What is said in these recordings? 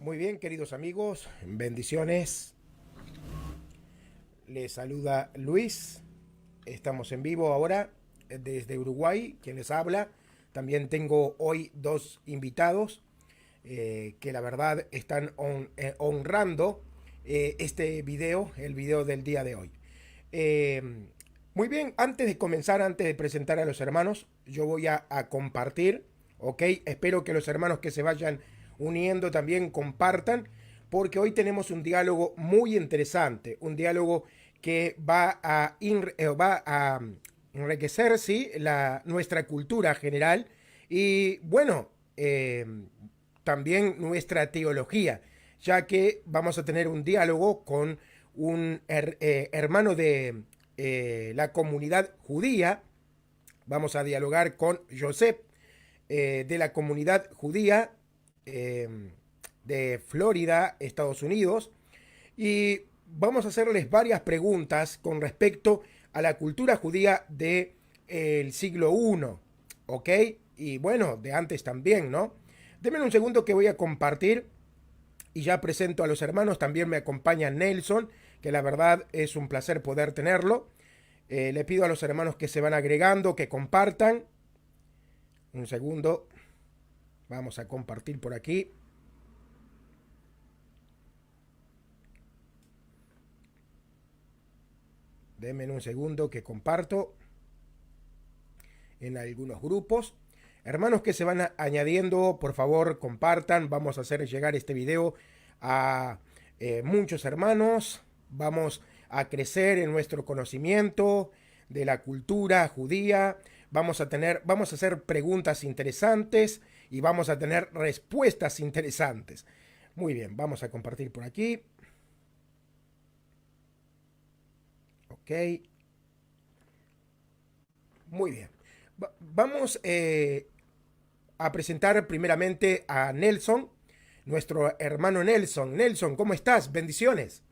Muy bien, queridos amigos, bendiciones. Les saluda Luis. Estamos en vivo ahora desde Uruguay, quien les habla. También tengo hoy dos invitados que la verdad están honrando este video, el video del día de hoy. Eh, Muy bien, antes de comenzar, antes de presentar a los hermanos, yo voy a compartir, ¿ok? Espero que los hermanos que se vayan uniendo también compartan, porque hoy tenemos un diálogo muy interesante, un diálogo que va a enriquecer, ¿sí? Nuestra cultura general y, bueno, también nuestra teología, ya que vamos a tener un diálogo con un hermano de la comunidad judía. Vamos a dialogar con Josep de la comunidad judía eh, de Florida, Estados Unidos, y vamos a hacerles varias preguntas con respecto a la cultura judía del siglo I, ¿ok? Y bueno, de antes también, ¿no? Denme un segundo que voy a compartir y ya presento a los hermanos. También me acompaña Nelson, que la verdad es un placer poder tenerlo. Le pido a los hermanos que se van agregando, que compartan. Un segundo. Vamos a compartir por aquí. Denme un segundo que comparto en algunos grupos. Hermanos que se van añadiendo, por favor, compartan. Vamos a hacer llegar este video a muchos hermanos. Vamos a crecer en nuestro conocimiento de la cultura judía. Vamos a hacer preguntas interesantes y vamos a tener respuestas interesantes. Muy bien, vamos a compartir por aquí. Ok. Muy bien. Vamos a presentar primeramente a Nelson, nuestro hermano Nelson. Nelson, ¿cómo estás? Bendiciones.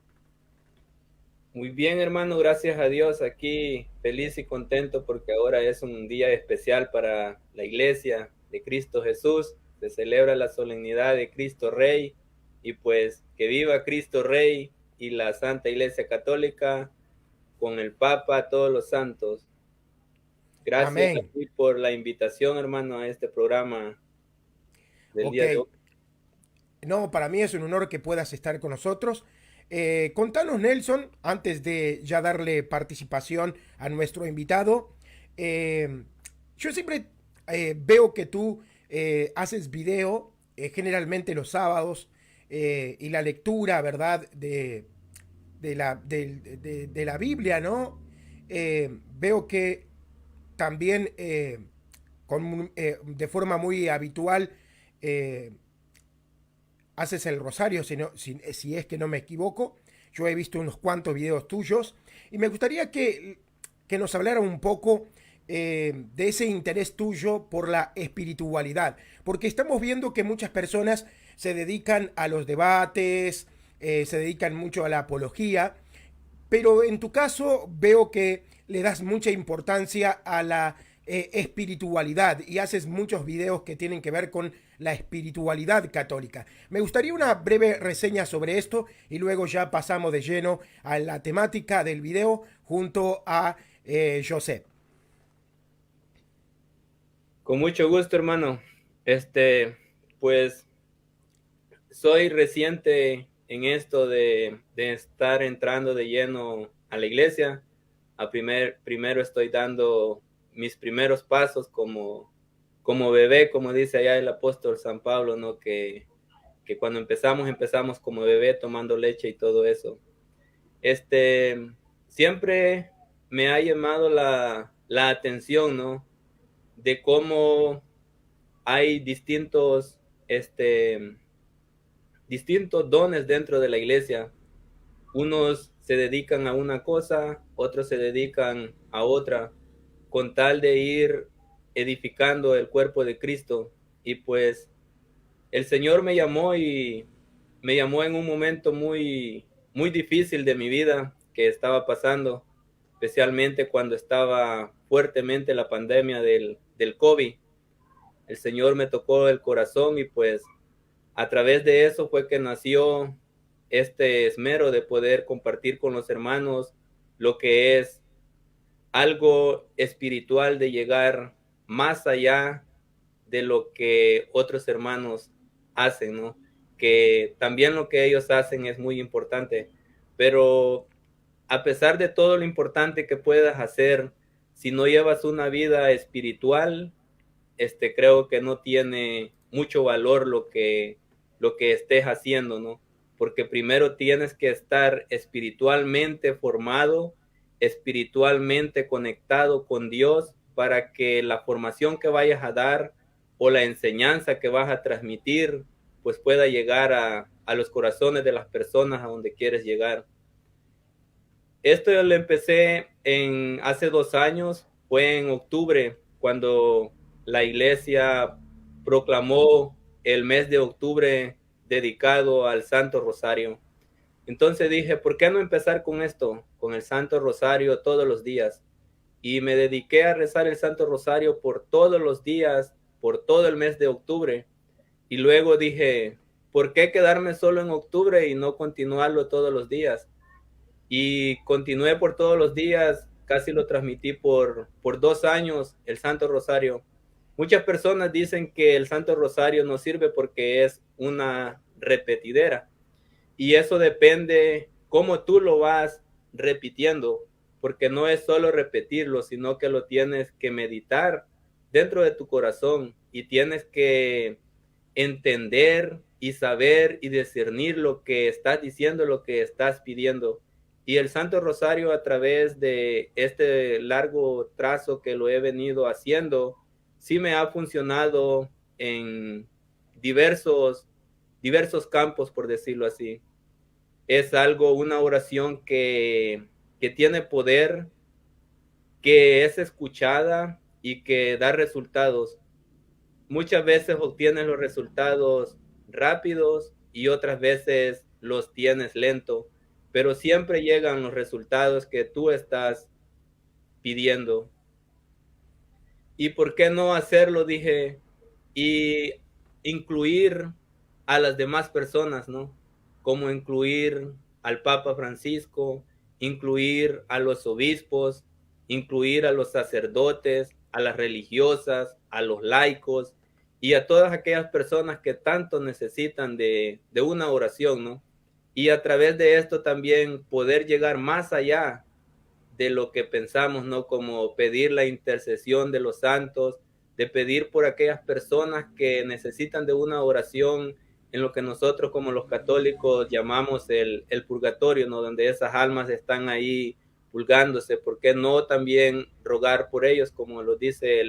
Muy bien, hermano, gracias a Dios. Aquí feliz y contento porque ahora es un día especial para la iglesia de Cristo Jesús. Se celebra la solemnidad de Cristo Rey y pues que viva Cristo Rey y la Santa Iglesia Católica con el Papa, todos los santos. Gracias a Amén. ti por la invitación, hermano, a este programa del Ok. día de hoy. No, para mí es un honor que puedas estar con nosotros. Contanos, Nelson, antes de ya darle participación a nuestro invitado. eh, yo siempre veo que tú haces video, generalmente los sábados, y la lectura, ¿verdad? De la Biblia, ¿no? Veo que también de forma muy habitual eh, haces el rosario, si es que no me equivoco. Yo he visto unos cuantos videos tuyos y me gustaría que nos hablara un poco de ese interés tuyo por la espiritualidad, porque estamos viendo que muchas personas se dedican a los debates, se dedican mucho a la apología, pero en tu caso veo que le das mucha importancia a la espiritualidad y haces muchos videos que tienen que ver con la espiritualidad católica. Me gustaría una breve reseña sobre esto y luego ya pasamos de lleno a la temática del video junto a José. Con mucho gusto, hermano. Pues soy reciente en esto de estar entrando de lleno a la iglesia. Primero estoy dando mis primeros pasos como bebé, como dice allá el apóstol San Pablo, ¿no? Que cuando empezamos como bebé tomando leche y todo eso. Este, Siempre me ha llamado la atención, ¿no? De cómo hay distintos dones dentro de la iglesia. Unos se dedican a una cosa, otros se dedican a otra, con tal de ir edificando el cuerpo de Cristo. Y pues el Señor me llamó en un momento muy difícil de mi vida que estaba pasando, especialmente cuando estaba fuertemente la pandemia del COVID. El Señor me tocó el corazón y pues a través de eso fue que nació este esmero de poder compartir con los hermanos lo que es algo espiritual, de llegar más allá de lo que otros hermanos hacen, ¿no? Que también lo que ellos hacen es muy importante, pero a pesar de todo lo importante que puedas hacer, si no llevas una vida espiritual, creo que no tiene mucho valor lo que estés haciendo, ¿no? Porque primero tienes que estar espiritualmente formado, espiritualmente conectado con Dios, para que la formación que vayas a dar o la enseñanza que vas a transmitir, pues pueda llegar a los corazones de las personas a donde quieres llegar. Esto yo lo empecé hace 2 años, fue en octubre, cuando la iglesia proclamó el mes de octubre dedicado al Santo Rosario. Entonces dije, ¿por qué no empezar con esto, con el Santo Rosario todos los días? Y me dediqué a rezar el Santo Rosario por todos los días, por todo el mes de octubre. Y luego dije, ¿por qué quedarme solo en octubre y no continuarlo todos los días? Y continué por todos los días, casi lo transmití por 2 años, el Santo Rosario. Muchas personas dicen que el Santo Rosario no sirve porque es una repetidera, y eso depende cómo tú lo vas repitiendo, porque no es solo repetirlo, sino que lo tienes que meditar dentro de tu corazón y tienes que entender y saber y discernir lo que estás diciendo, lo que estás pidiendo. Y el Santo Rosario, a través de este largo trazo que lo he venido haciendo, sí me ha funcionado en diversos campos, por decirlo así. Es algo, una oración que tiene poder, que es escuchada y que da resultados. Muchas veces obtienes los resultados rápidos y otras veces los tienes lento, pero siempre llegan los resultados que tú estás pidiendo. ¿Y por qué no hacerlo? Dije, y incluir a las demás personas, ¿no? Como incluir al Papa Francisco, incluir a los obispos, incluir a los sacerdotes, a las religiosas, a los laicos y a todas aquellas personas que tanto necesitan de una oración, ¿no? Y a través de esto también poder llegar más allá de lo que pensamos, ¿no? Como pedir la intercesión de los santos, de pedir por aquellas personas que necesitan de una oración en lo que nosotros como los católicos llamamos el purgatorio, ¿no? Donde esas almas están ahí purgándose. ¿Por qué no también rogar por ellos, como lo dice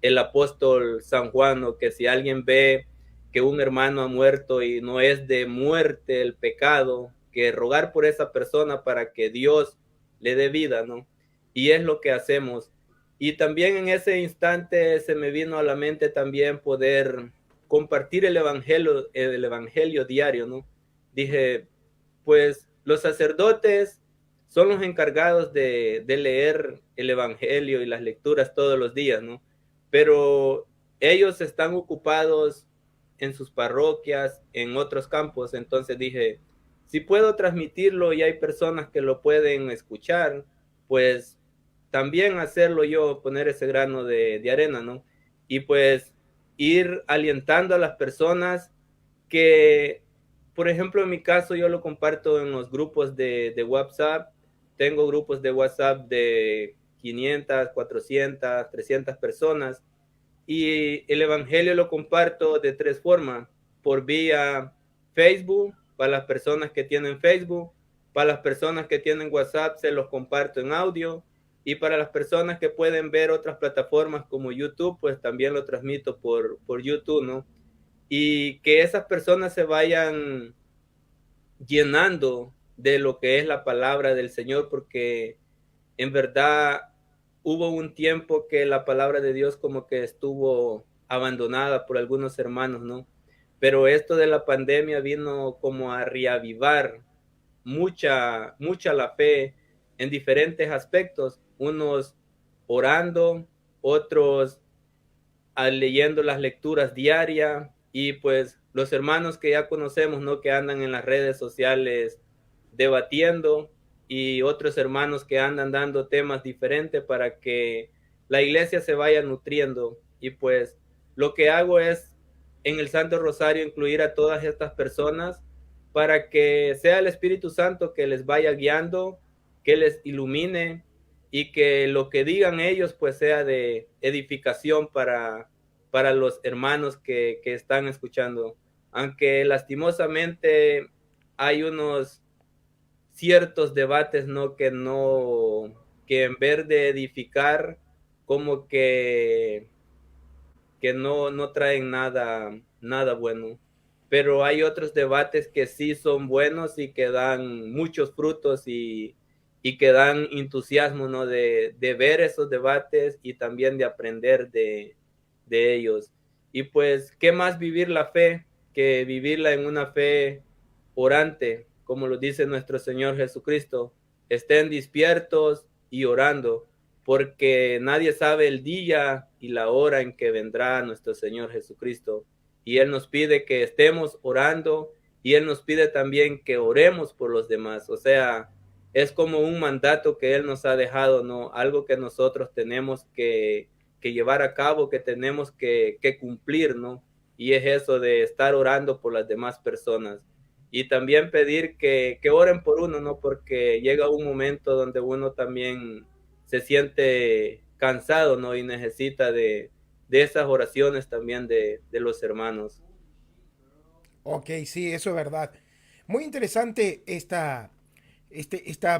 el apóstol San Juan, ¿no? Que si alguien ve que un hermano ha muerto y no es de muerte el pecado, que rogar por esa persona para que Dios le dé vida, ¿no? Y es lo que hacemos. Y también en ese instante se me vino a la mente también poder compartir el evangelio diario, ¿no? Dije, pues los sacerdotes son los encargados de leer el evangelio y las lecturas todos los días, ¿no? Pero ellos están ocupados en sus parroquias, en otros campos. Entonces dije, si puedo transmitirlo y hay personas que lo pueden escuchar, pues también hacerlo yo, poner ese grano de arena, ¿no? Y pues ir alientando a las personas que, por ejemplo, en mi caso yo lo comparto en los grupos de WhatsApp. Tengo grupos de WhatsApp de 500, 400, 300 personas, y el evangelio lo comparto de 3 formas: por vía Facebook, para las personas que tienen Facebook; para las personas que tienen WhatsApp se los comparto en audio; y para las personas que pueden ver otras plataformas como YouTube, pues también lo transmito por YouTube, ¿no? Y que esas personas se vayan llenando de lo que es la palabra del Señor, porque en verdad hubo un tiempo que la palabra de Dios como que estuvo abandonada por algunos hermanos, ¿no? Pero esto de la pandemia vino como a reavivar mucha la fe en diferentes aspectos, unos orando, otros leyendo las lecturas diarias, y pues los hermanos que ya conocemos, ¿no? Que andan en las redes sociales debatiendo y otros hermanos que andan dando temas diferentes para que la iglesia se vaya nutriendo. Y pues lo que hago es en el Santo Rosario incluir a todas estas personas para que sea el Espíritu Santo que les vaya guiando, que les ilumine y que lo que digan ellos pues sea de edificación para los hermanos que están escuchando. Aunque lastimosamente hay unos ciertos debates, ¿no? Que en vez de edificar, como que no traen nada bueno. Pero hay otros debates que sí son buenos y que dan muchos frutos y que dan entusiasmo, ¿no? De ver esos debates y también de aprender de ellos. Y pues, ¿qué más vivir la fe que vivirla en una fe orante, como lo dice nuestro Señor Jesucristo? Estén despiertos y orando, porque nadie sabe el día y la hora en que vendrá nuestro Señor Jesucristo. Y Él nos pide que estemos orando y Él nos pide también que oremos por los demás. O sea, es como un mandato que Él nos ha dejado, ¿no? Algo que nosotros tenemos que llevar a cabo, que tenemos que cumplir, ¿no? Y es eso de estar orando por las demás personas. Y también pedir que oren por uno, ¿no? Porque llega un momento donde uno también se siente cansado, ¿no? Y necesita de esas oraciones también de los hermanos. Ok, sí, eso es verdad. Muy interesante esta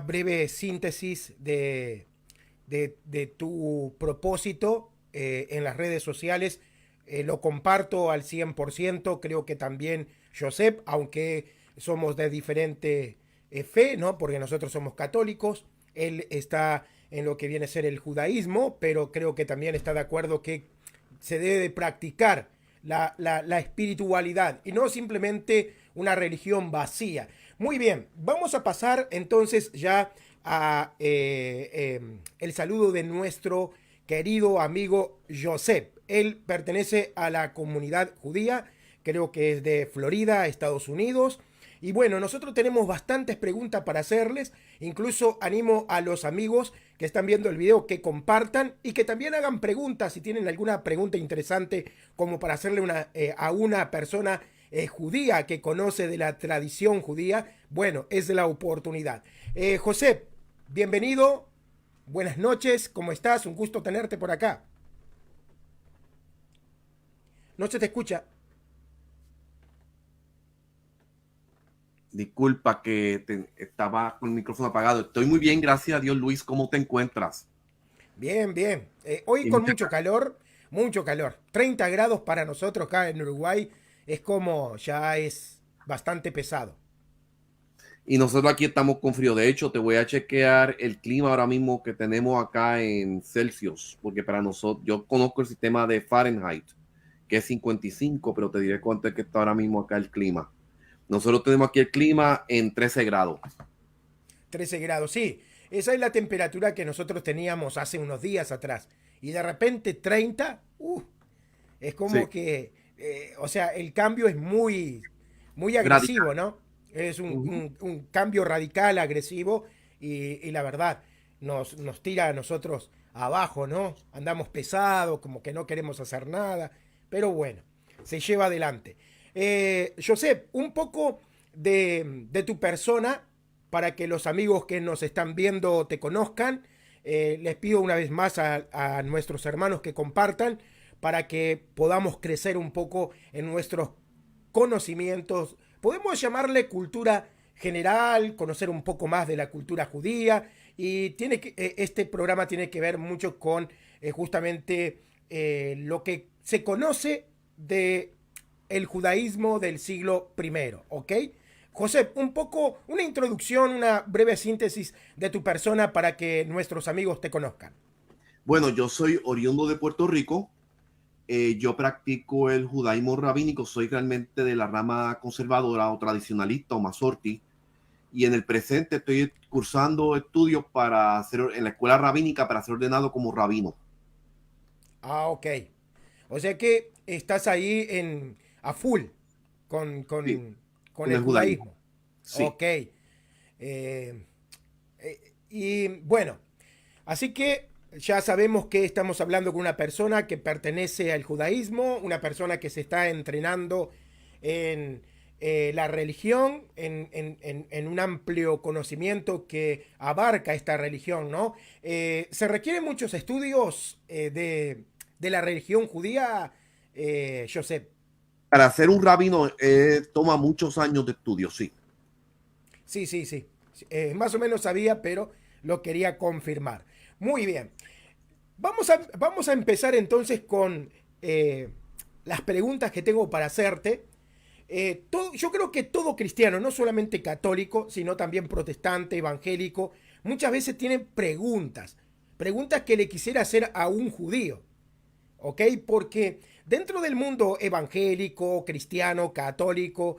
breve síntesis de tu propósito en las redes sociales. Lo comparto al 100%. Creo que también Josep, aunque somos de diferente fe, ¿no? Porque nosotros somos católicos, él está en lo que viene a ser el judaísmo, pero creo que también está de acuerdo que se debe de practicar la espiritualidad y no simplemente una religión vacía. Muy bien, vamos a pasar entonces ya a el saludo de nuestro querido amigo Josep. Él pertenece a la comunidad judía, creo que es de Florida, Estados Unidos. Y bueno, nosotros tenemos bastantes preguntas para hacerles. Incluso animo a los amigos que están viendo el video que compartan y que también hagan preguntas si tienen alguna pregunta interesante como para hacerle a una persona judía que conoce de la tradición judía. Bueno, es la oportunidad. José, bienvenido. Buenas noches. ¿Cómo estás? Un gusto tenerte por acá. No se te escucha. Disculpa que estaba con el micrófono apagado. Estoy muy bien, gracias a Dios, Luis. ¿Cómo te encuentras? Bien, bien. Hoy Y con muchas mucho calor, mucho calor. 30 grados para nosotros acá en Uruguay es como ya es bastante pesado. Y nosotros aquí estamos con frío. De hecho, te voy a chequear el clima ahora mismo que tenemos acá en Celsius, porque para nosotros, yo conozco el sistema de Fahrenheit, que es 55, pero te diré cuánto es que está ahora mismo acá el clima. Nosotros tenemos aquí el clima en 13 grados. 13 grados, sí. Esa es la temperatura que nosotros teníamos hace unos días atrás. Y de repente 30, es Sí, como que, o sea, el cambio es muy radical. agresivo, ¿no? Es Ujú. un cambio radical, agresivo, y la verdad nos tira a nosotros abajo, ¿no? Andamos pesados, como que no queremos hacer nada, pero bueno, se lleva adelante. Josep, un poco de tu persona para que los amigos que nos están viendo te conozcan. Les pido una vez más a nuestros hermanos que compartan para que podamos crecer un poco en nuestros conocimientos. Podemos llamarle cultura general, conocer un poco más de la cultura judía y este programa tiene que ver mucho con justamente lo que se conoce de el judaísmo del siglo primero, ¿ok? José, un poco, una introducción, una breve síntesis de tu persona para que nuestros amigos te conozcan. Bueno, yo soy oriundo de Puerto Rico. Yo practico el judaísmo rabínico, soy realmente de la rama conservadora o tradicionalista o masorti, y en el presente estoy cursando estudios para hacer en la escuela rabínica para ser ordenado como rabino. Ah, ok. O sea que estás ahí a full Sí, con el judaísmo. Sí. Ok. Y bueno, así que ya sabemos que estamos hablando con una persona que pertenece al judaísmo, una persona que se está entrenando en la religión, en un amplio conocimiento que abarca esta religión, ¿no? Se requieren muchos estudios de la religión judía, Joseph. Para ser un rabino toma muchos años de estudio, sí. Sí, sí, sí. Más o menos sabía, pero lo quería confirmar. Muy bien. Vamos a empezar entonces con las preguntas que tengo para hacerte. Yo creo que todo cristiano, no solamente católico, sino también protestante, evangélico, muchas veces tienen preguntas. Preguntas que le quisiera hacer a un judío. ¿Ok? Porque dentro del mundo evangélico, cristiano, católico,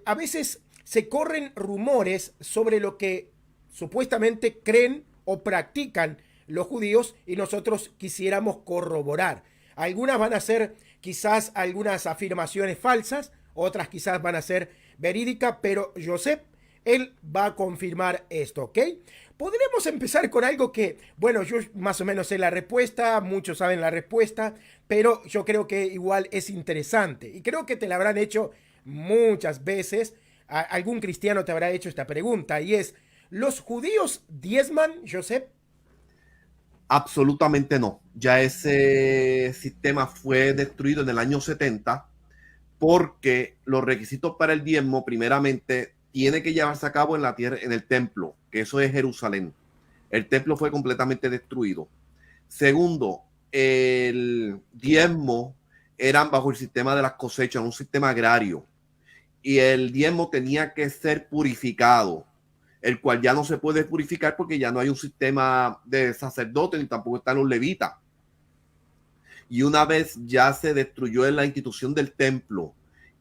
a veces se corren rumores sobre lo que supuestamente creen o practican los judíos y nosotros quisiéramos corroborar. Algunas van a ser quizás algunas afirmaciones falsas, otras quizás van a ser verídicas, pero Joseph, él va a confirmar esto, ¿ok? Podremos empezar con algo que, bueno, yo más o menos sé la respuesta, muchos saben la respuesta, pero yo creo que igual es interesante y creo que te la habrán hecho muchas veces. Algún cristiano te habrá hecho esta pregunta y es, ¿los judíos diezman, Joseph? Absolutamente no. Ya ese sistema fue destruido en el año 70 porque los requisitos para el diezmo, primeramente, tiene que llevarse a cabo en la tierra, en el templo, que eso es Jerusalén. El templo fue completamente destruido. Segundo, el diezmo eran bajo el sistema de las cosechas, un sistema agrario. Y el diezmo tenía que ser purificado, el cual ya no se puede purificar porque ya no hay un sistema de sacerdotes ni tampoco están los levitas. Y una vez ya se destruyó la institución del templo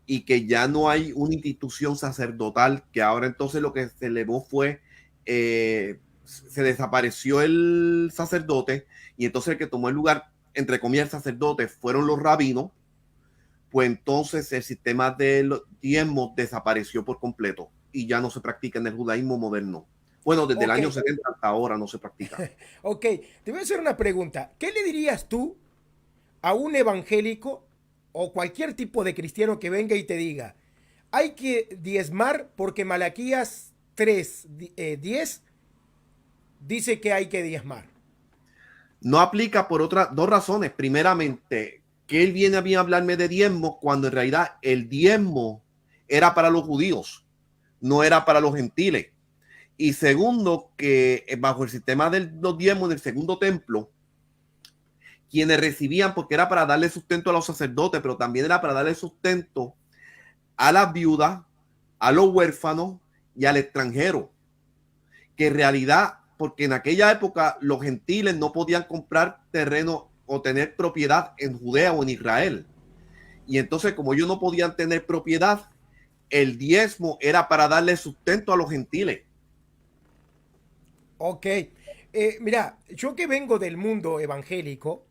y que ya no hay una institución sacerdotal, que ahora entonces lo que se elevó fue, se desapareció el sacerdote y entonces el que tomó el lugar, entre comillas, el sacerdote, fueron los rabinos, pues entonces el sistema de los diezmos desapareció por completo y ya no se practica en el judaísmo moderno. Bueno, desde el año 70 hasta ahora no se practica. Ok, te voy a hacer una pregunta. ¿Qué le dirías tú a un evangélico o cualquier tipo de cristiano que venga y te diga, hay que diezmar porque Malaquías 3:10 dice que hay que diezmar? No aplica por dos razones. Primeramente, que él viene a mí a hablarme de diezmo cuando en realidad el diezmo era para los judíos, no era para los gentiles. Y segundo, que bajo el sistema de los diezmos en el segundo templo, quienes recibían, porque era para darle sustento a los sacerdotes, pero también era para darle sustento a las viudas, a los huérfanos y al extranjero, que en realidad, porque en aquella época los gentiles no podían comprar terreno o tener propiedad en Judea o en Israel. Y entonces, como ellos no podían tener propiedad, el diezmo era para darle sustento a los gentiles. Ok, mira, yo que vengo del mundo evangélico,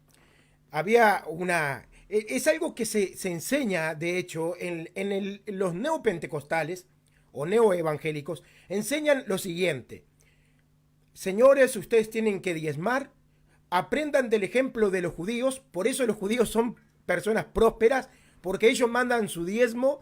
había una... Es algo que se enseña, de hecho, en los neopentecostales o neoevangélicos, enseñan lo siguiente. Señores, ustedes tienen que diezmar, aprendan del ejemplo de los judíos, por eso los judíos son personas prósperas, porque ellos mandan su diezmo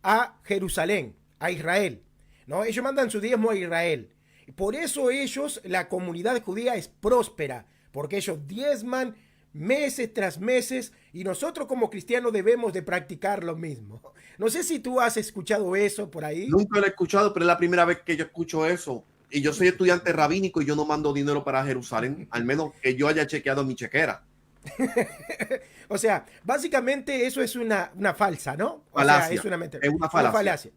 a Jerusalén, a Israel, ¿no? Ellos mandan su diezmo a Israel. Por eso ellos, la comunidad judía es próspera, porque ellos diezman meses tras meses y nosotros como cristianos debemos de practicar lo mismo. No sé si tú has escuchado eso por ahí. Nunca lo he escuchado, pero es la primera vez que yo escucho eso. Y yo soy estudiante rabínico y yo no mando dinero para Jerusalén, al menos que yo haya chequeado mi chequera. O sea, básicamente eso es una falsa, ¿no? O Falacia. sea, es una Es una falacia.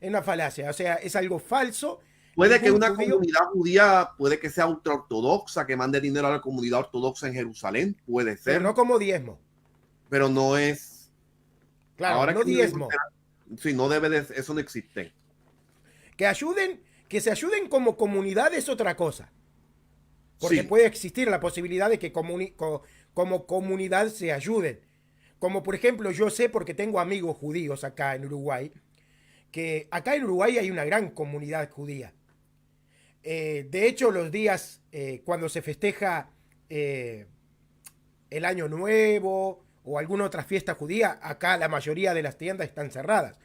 Es una falacia, o sea, es algo falso. Puede que una comunidad judía, puede que sea ultraortodoxa, que mande dinero a la comunidad ortodoxa en Jerusalén, puede ser. Pero no como diezmo. Pero no es. Claro, Ahora no diezmo. Sí, no debe de, eso no existe. Que se ayuden como comunidad es otra cosa. Porque Sí. puede existir la posibilidad de que como comunidad se ayuden. como por ejemplo, yo sé porque tengo amigos judíos acá en Uruguay, que acá en Uruguay hay una gran comunidad judía. De hecho, los días cuando se festeja el Año Nuevo o alguna otra fiesta judía, acá la mayoría de las tiendas están cerradas.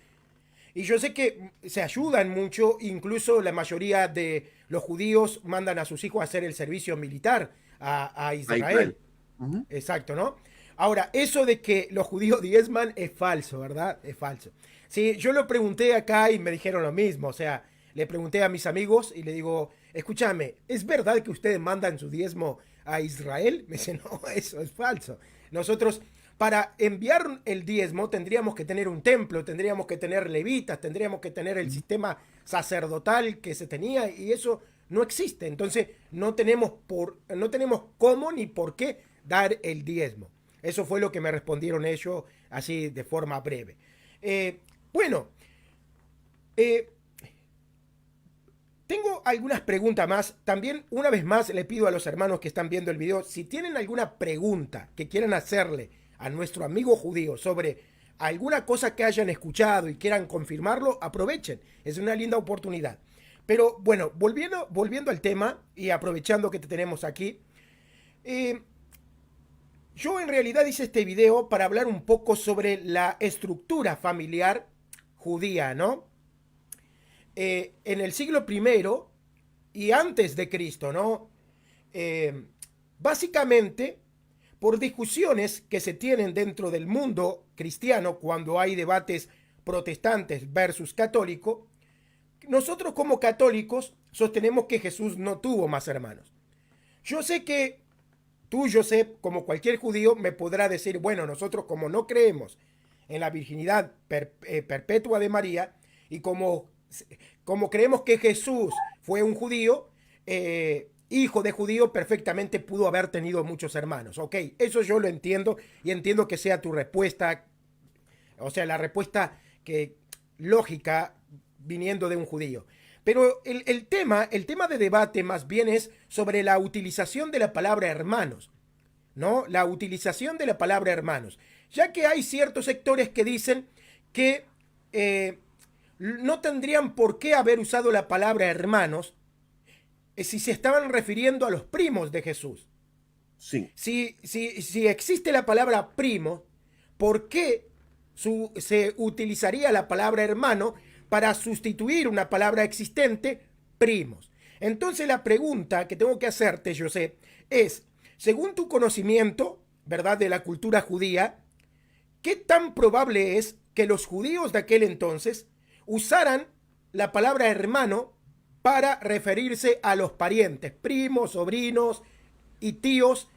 Y yo sé que se ayudan mucho, incluso la mayoría de los judíos mandan a sus hijos a hacer el servicio militar a Israel. Ujú. Exacto, ¿no? Ahora, eso de que los judíos diezman es falso, ¿verdad? Es falso. Sí, yo lo pregunté acá y me dijeron lo mismo. O sea, le pregunté a mis amigos y le digo, escúchame, ¿es verdad que ustedes mandan su diezmo a Israel? Me dice, no, eso es falso. Nosotros, para enviar el diezmo, tendríamos que tener un templo, tendríamos que tener levitas, tendríamos que tener el sistema sacerdotal que se tenía y eso no existe. Entonces, no tenemos cómo ni por qué dar el diezmo. Eso fue lo que me respondieron ellos así de forma breve. Bueno, tengo algunas preguntas más. También, una vez más, le pido a los hermanos que están viendo el video, si tienen alguna pregunta que quieran hacerle a nuestro amigo judío sobre alguna cosa que hayan escuchado y quieran confirmarlo, aprovechen. Es una linda oportunidad. Pero bueno, volviendo al tema y aprovechando que te tenemos aquí, yo en realidad hice este video para hablar un poco sobre la estructura familiar judía, ¿no? En el siglo primero y antes de Cristo, ¿no? Básicamente, por discusiones que se tienen dentro del mundo cristiano cuando hay debates protestantes versus católico, nosotros como católicos sostenemos que Jesús no tuvo más hermanos. Yo sé que tú, Josep, como cualquier judío, me podrá decir, bueno, nosotros como no creemos en la virginidad perpetua de María y como creemos que Jesús fue un judío, hijo de judío, perfectamente pudo haber tenido muchos hermanos. Ok, eso yo lo entiendo y entiendo que sea tu respuesta, o sea, la respuesta que lógica viniendo de un judío. Pero el tema de debate más bien es sobre la utilización de la palabra hermanos, ¿no? La utilización de la palabra hermanos. Ya que hay ciertos sectores que dicen que no tendrían por qué haber usado la palabra hermanos si se estaban refiriendo a los primos de Jesús. Sí. Si existe la palabra primo, ¿por qué se utilizaría la palabra hermano para sustituir una palabra existente, primos? Entonces la pregunta que tengo que hacerte, José, es, según tu conocimiento, ¿verdad?, de la cultura judía, ¿qué tan probable es que los judíos de aquel entonces usaran la palabra hermano para referirse a los parientes, primos, sobrinos y tíos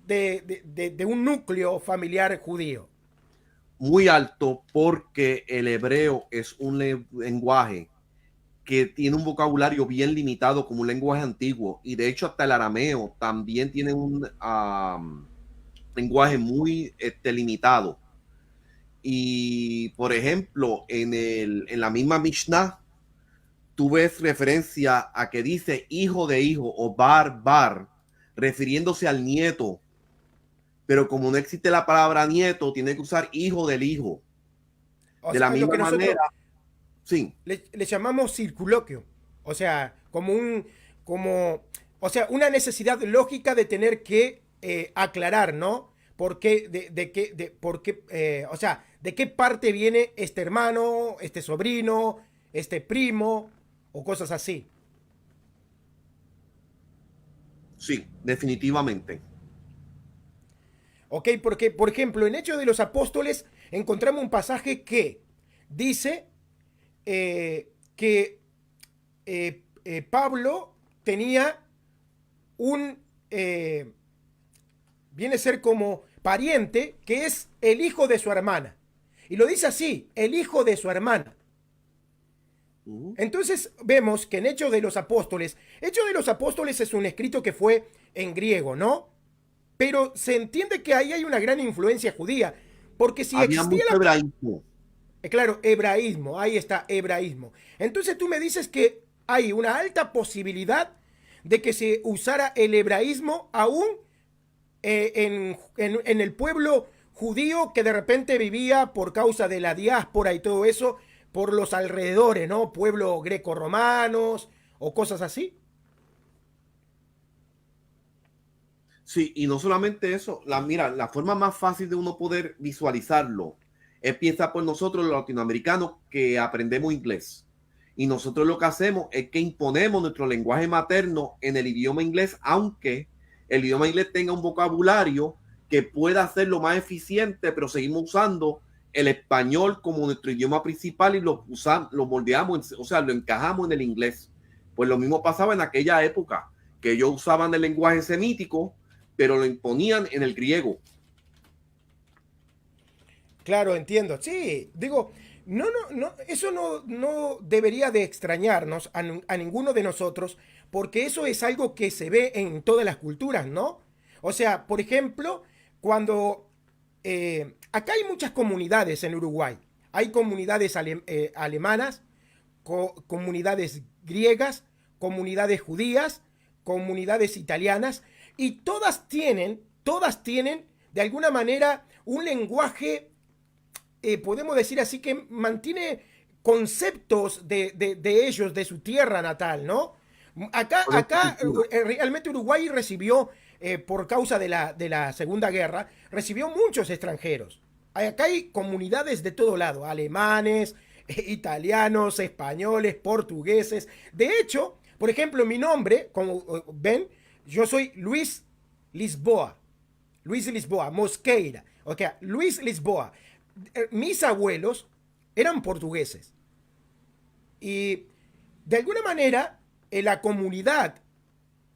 de un núcleo familiar judío? Muy alto, porque el hebreo es un lenguaje que tiene un vocabulario bien limitado como un lenguaje antiguo, y de hecho hasta el arameo también tiene un lenguaje muy limitado. Y por ejemplo, en la misma Mishnah tú ves referencia a que dice hijo de hijo o bar, refiriéndose al nieto, pero como no existe la palabra nieto, tiene que usar hijo del hijo. O De sea, la lo misma que nosotros manera, sí, le llamamos circunloquio. O sea, o sea, una necesidad lógica de tener que aclarar, ¿no? ¿Por qué, o sea, de qué parte viene este hermano, este sobrino, este primo, o cosas así? sí, definitivamente. ¿Ok? Porque, por ejemplo, en Hechos de los Apóstoles encontramos un pasaje que dice que Pablo tenía viene a ser como pariente, que es el hijo de su hermana. Y lo dice así, el hijo de su hermana. Entonces vemos que en Hechos de los Apóstoles es un escrito que fue en griego, ¿no? Pero se entiende que ahí hay una gran influencia judía, porque si Había existía mucho hebraísmo. claro, hebraísmo, ahí está, hebraísmo. Entonces tú me dices que hay una alta posibilidad de que se usara el hebraísmo aún en el pueblo judío que de repente vivía por causa de la diáspora y todo eso por los alrededores, ¿no? Pueblos greco-romanos o cosas así. Sí, y no solamente eso, mira, la forma más fácil de uno poder visualizarlo empieza por nosotros los latinoamericanos que aprendemos inglés. Y nosotros lo que hacemos es que imponemos nuestro lenguaje materno en el idioma inglés, aunque el idioma inglés tenga un vocabulario que pueda hacerlo más eficiente, pero seguimos usando el español como nuestro idioma principal y lo moldeamos, o sea, lo encajamos en el inglés. Pues lo mismo pasaba en aquella época, que ellos usaban el lenguaje semítico, pero lo imponían en el griego. Claro, entiendo. Sí, digo, eso no debería de extrañarnos a ninguno de nosotros, porque eso es algo que se ve en todas las culturas, ¿no? O sea, por ejemplo, cuando acá hay muchas comunidades en Uruguay. Hay comunidades alemanas, comunidades griegas, comunidades judías, comunidades italianas, y todas tienen de alguna manera un lenguaje, podemos decir así, que mantiene conceptos de ellos, de su tierra natal, ¿no? Acá realmente Uruguay recibió, por causa de la Segunda Guerra, recibió muchos extranjeros. Acá hay comunidades de todo lado, alemanes, italianos, españoles, portugueses. De hecho, por ejemplo, mi nombre, como ven, yo soy Luis Lisboa. Luis Lisboa, Mosqueira. O sea, Luis Lisboa. Mis abuelos eran portugueses. Y de alguna manera, la comunidad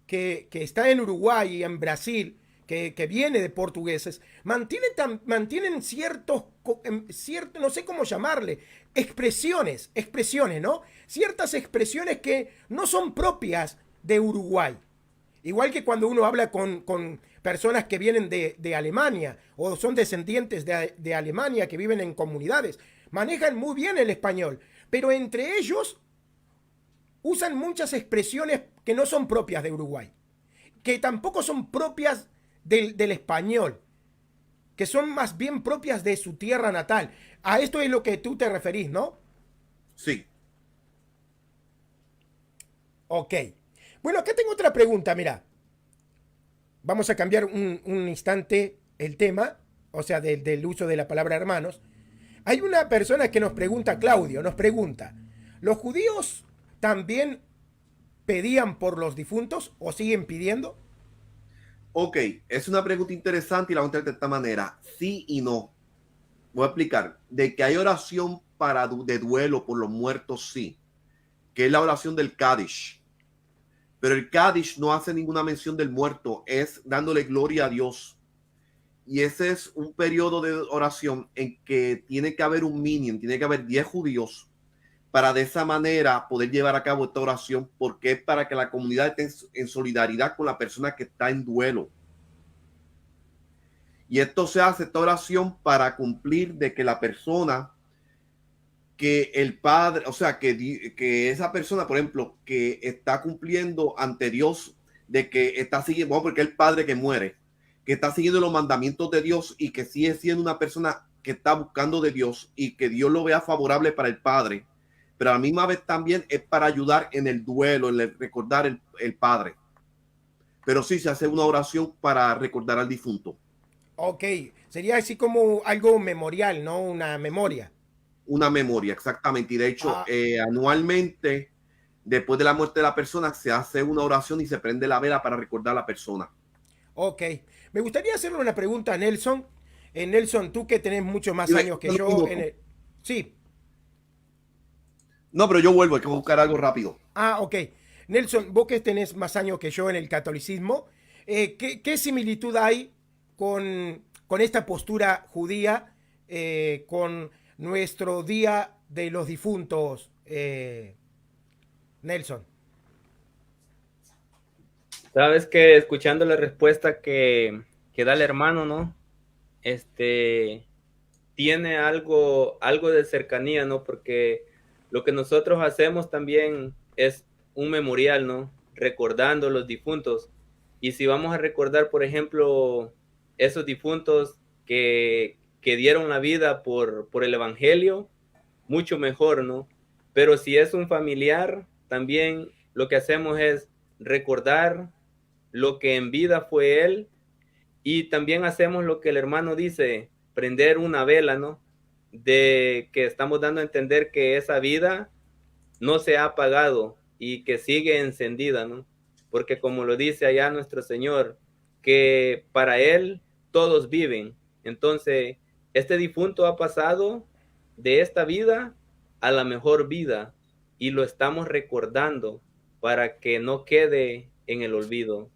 que está en Uruguay y en Brasil, que viene de portugueses, mantienen ciertos, no sé cómo llamarle, expresiones, ¿no? Ciertas expresiones que no son propias de Uruguay. Igual que cuando uno habla con personas que vienen de Alemania o son descendientes de Alemania que viven en comunidades, manejan muy bien el español, pero entre ellos usan muchas expresiones que no son propias de Uruguay, que tampoco son propias del español, que son más bien propias de su tierra natal. A esto es lo que tú te referís, ¿no? Sí. Ok. Bueno, acá tengo otra pregunta, mira. Vamos a cambiar un instante el tema, o sea, del uso de la palabra hermanos. Hay una persona que nos pregunta, Claudio, nos pregunta, ¿los judíos también pedían por los difuntos o siguen pidiendo? Ok, es una pregunta interesante y la voy a contestar de esta manera. Sí y no. Voy a explicar. De que hay oración de duelo por los muertos, sí. Que es la oración del Kadish. Pero el Kadish no hace ninguna mención del muerto, es dándole gloria a Dios. Y ese es un periodo de oración en que tiene que haber un mínimo, tiene que haber 10 judíos para de esa manera poder llevar a cabo esta oración, porque es para que la comunidad esté en solidaridad con la persona que está en duelo. Y esto se hace, esta oración, para cumplir de que la persona, que el padre, o sea, que esa persona, por ejemplo, que está cumpliendo ante Dios, de que está siguiendo, porque el padre que muere, que está siguiendo los mandamientos de Dios y que sigue siendo una persona que está buscando de Dios y que Dios lo vea favorable para el padre, pero a la misma vez también es para ayudar en el duelo, en el recordar el padre. Pero sí se hace una oración para recordar al difunto. Ok, sería así como algo memorial, ¿no? Una memoria. Una memoria, exactamente. Y de hecho, Ah, anualmente, después de la muerte de la persona, se hace una oración y se prende la vela para recordar a la persona. ok. Me gustaría hacerle una pregunta a Nelson. Nelson, tú que tenés muchos más años que yo en el... Sí. No, pero yo vuelvo, hay que buscar algo rápido. Ah, ok. Nelson, vos que tenés más años que yo en el catolicismo, ¿qué similitud hay con esta postura judía, con nuestro Día de los Difuntos, Nelson? Sabes que escuchando la respuesta que da el hermano, ¿no? Tiene algo de cercanía, ¿no? Porque lo que nosotros hacemos también es un memorial, ¿no? Recordando los difuntos. Y si vamos a recordar, por ejemplo, esos difuntos, que dieron la vida por el evangelio, mucho mejor, ¿no? Pero si es un familiar, también lo que hacemos es recordar lo que en vida fue él, y también hacemos lo que el hermano dice, prender una vela, ¿no? De que estamos dando a entender que esa vida no se ha apagado y que sigue encendida, ¿no? Porque como lo dice allá nuestro Señor, que para Él todos viven. Entonces, este difunto ha pasado de esta vida a la mejor vida y lo estamos recordando para que no quede en el olvido.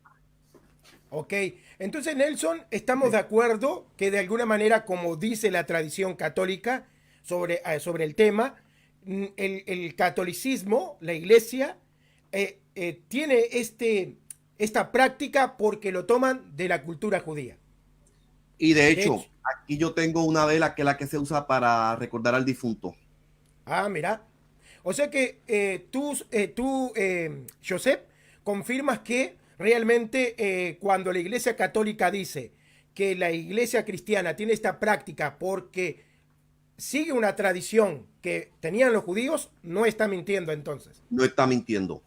Ok, entonces Nelson, estamos de acuerdo que de alguna manera, como dice la tradición católica sobre el tema, el catolicismo, la iglesia, tiene esta práctica porque lo toman de la cultura judía. Y de De hecho, hecho, aquí yo tengo una vela que es la que se usa para recordar al difunto. mira. O sea que Josep, confirmas que realmente cuando la Iglesia Católica dice que la Iglesia Cristiana tiene esta práctica porque sigue una tradición que tenían los judíos, no está mintiendo entonces. No está mintiendo.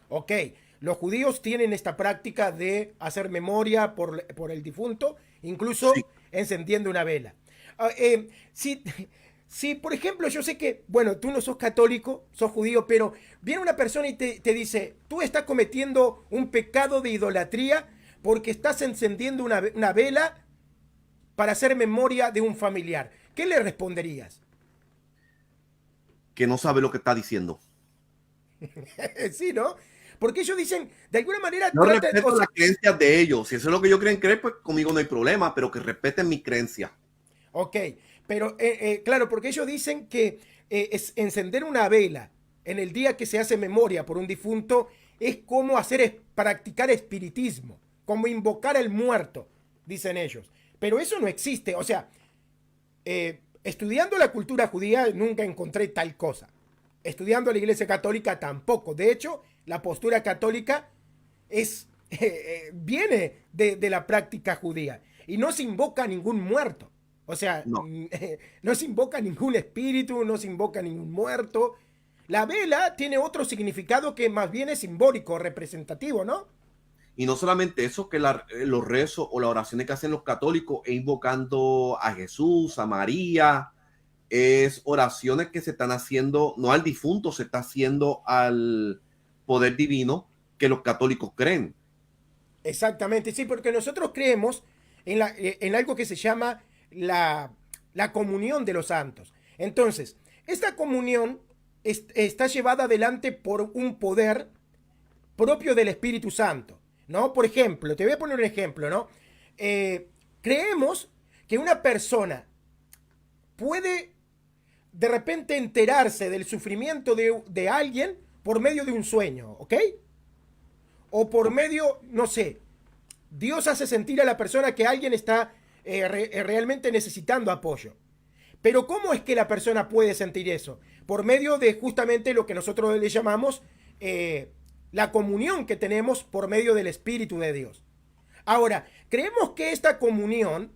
Ok, los judíos tienen esta práctica de hacer memoria por el difunto, incluso Sí. encendiendo una vela. Si, si, por ejemplo, yo sé que, bueno, tú no sos católico, sos judío, pero viene una persona y te dice, tú estás cometiendo un pecado de idolatría porque estás encendiendo una vela para hacer memoria de un familiar. ¿Qué le responderías? Que no sabe lo que está diciendo. Sí, ¿no? Porque ellos dicen, de alguna manera, Yo tratan, respeto las creencias de ellos. Si eso es lo que ellos quieren creer, pues conmigo no hay problema, pero que respeten mi creencia. ok, pero claro, porque ellos dicen que encender una vela en el día que se hace memoria por un difunto es como practicar espiritismo, como invocar al muerto, dicen ellos. Pero eso no existe, o sea, estudiando la cultura judía nunca encontré tal cosa. Estudiando la Iglesia Católica tampoco. De hecho, la postura católica viene de la práctica judía y no se invoca a ningún muerto. O sea, No. no se invoca ningún espíritu, no se invoca ningún muerto. La vela tiene otro significado que más bien es simbólico, representativo, ¿no? Y no solamente eso, que los rezos o las oraciones que hacen los católicos es invocando a Jesús, a María, es oraciones que se están haciendo, no al difunto, se está haciendo al poder divino que los católicos creen. Exactamente, sí, porque nosotros creemos en algo que se llama la comunión de los santos. Entonces, esta comunión está llevada adelante por un poder propio del Espíritu Santo, ¿no? Por ejemplo, te voy a poner un ejemplo, ¿no? Creemos que una persona puede de repente enterarse del sufrimiento de alguien por medio de un sueño, ¿ok? O por medio, no sé, Dios hace sentir a la persona que alguien está realmente necesitando apoyo. Pero ¿cómo es que la persona puede sentir eso? Por medio de justamente lo que nosotros le llamamos la comunión que tenemos por medio del Espíritu de Dios. Ahora, creemos que esta comunión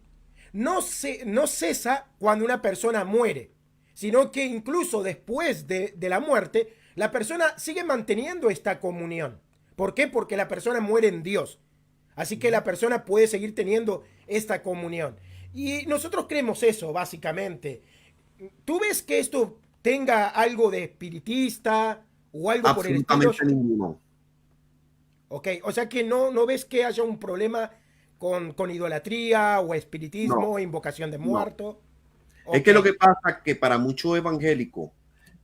no cesa cuando una persona muere, sino que incluso después de la muerte, la persona sigue manteniendo esta comunión. ¿Por qué? Porque la persona muere en Dios. Así que la persona puede seguir teniendo esta comunión. Y nosotros creemos eso, básicamente. ¿Tú ves que esto tenga algo de espiritista o algo por el estilo? Absolutamente ninguno. Ok, o sea que no ves que haya un problema con idolatría o espiritismo, No, invocación de no. muerto. Es Ok, que lo que pasa es que para muchos evangélicos,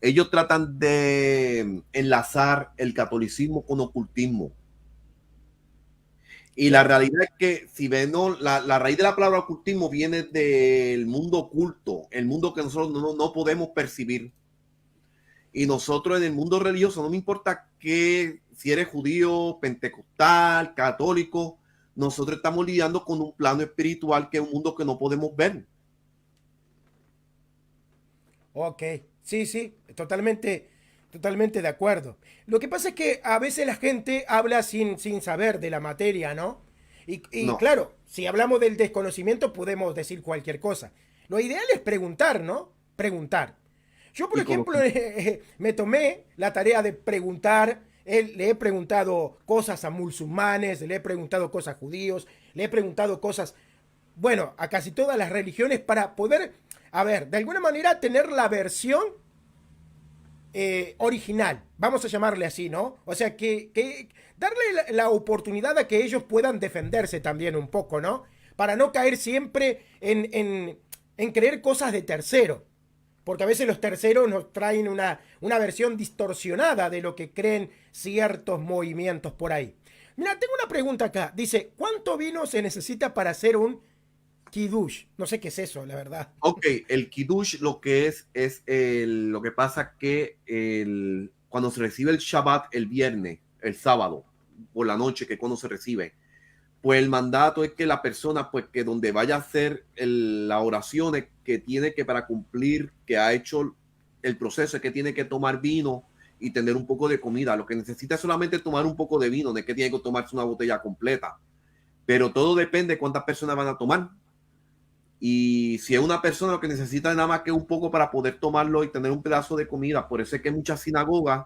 ellos tratan de enlazar el catolicismo con ocultismo. Y la ya, realidad es que si ven, no, la raíz de la palabra ocultismo viene del mundo oculto, el mundo que nosotros no podemos percibir. Y nosotros en el mundo religioso, no me importa que si eres judío, pentecostal, católico, nosotros estamos lidiando con un plano espiritual que es un mundo que no podemos ver. ok, sí, sí, totalmente de acuerdo. Lo que pasa es que a veces la gente habla sin saber de la materia, ¿no? Y No, claro, si hablamos del desconocimiento podemos decir cualquier cosa. Lo ideal es preguntar, ¿no? Preguntar. Yo, por y ejemplo, conocer. me tomé la tarea de preguntar. Le he preguntado cosas a musulmanes, le he preguntado cosas a judíos, le he preguntado cosas, bueno, a casi todas las religiones para poder, a ver, de alguna manera tener la versión original, vamos a llamarle así, ¿no? O sea, que darle la oportunidad a que ellos puedan defenderse también un poco, ¿no? Para no caer siempre en creer cosas de tercero. Porque a veces los terceros nos traen una versión distorsionada de lo que creen ciertos movimientos por ahí. Mira, tengo una pregunta acá. Dice, ¿cuánto vino se necesita para hacer un kiddush? No sé qué es eso, la verdad. Ok, el Kiddush lo que lo que pasa que cuando se recibe el Shabbat el viernes, el sábado, por la noche, que cuando se recibe, pues el mandato es que la persona, pues que donde vaya a hacer la oración, es que tiene que para cumplir, que ha hecho el proceso, es que tiene que tomar vino y tener un poco de comida. Lo que necesita es solamente tomar un poco de vino, no es que tiene que tomarse una botella completa. Pero todo depende de cuántas personas van a tomar. Y si es una persona lo que necesita nada más que un poco para poder tomarlo y tener un pedazo de comida, por eso es que muchas sinagogas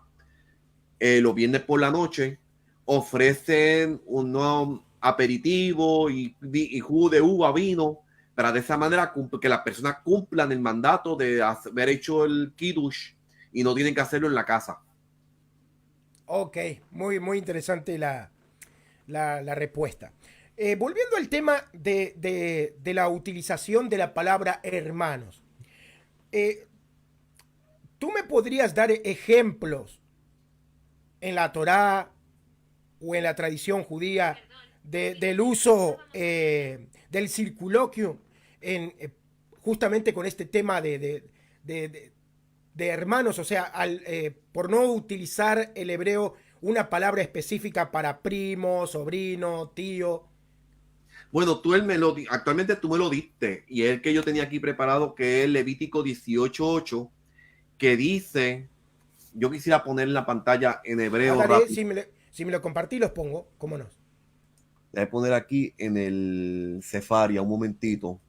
los viernes por la noche ofrecen unos aperitivos y jugo de uva, vino, para de esa manera que las personas cumplan el mandato de haber hecho el kiddush y no tienen que hacerlo en la casa. Ok, muy interesante la respuesta. Volviendo al tema de la utilización de la palabra hermanos, eh, ¿tú me podrías dar ejemplos en la Torá o en la tradición judía del uso del circunloquio justamente con este tema de, de- de hermanos? O sea, por no utilizar el hebreo una palabra específica para primo, sobrino, tío. Bueno, actualmente tú me lo diste y es el que yo tenía aquí preparado, que es Levítico 18:8, que dice, yo quisiera poner en la pantalla en hebreo Hágale, rápido. si me lo compartí, los pongo, cómo no. Voy a poner aquí en el Cefaria un momentito.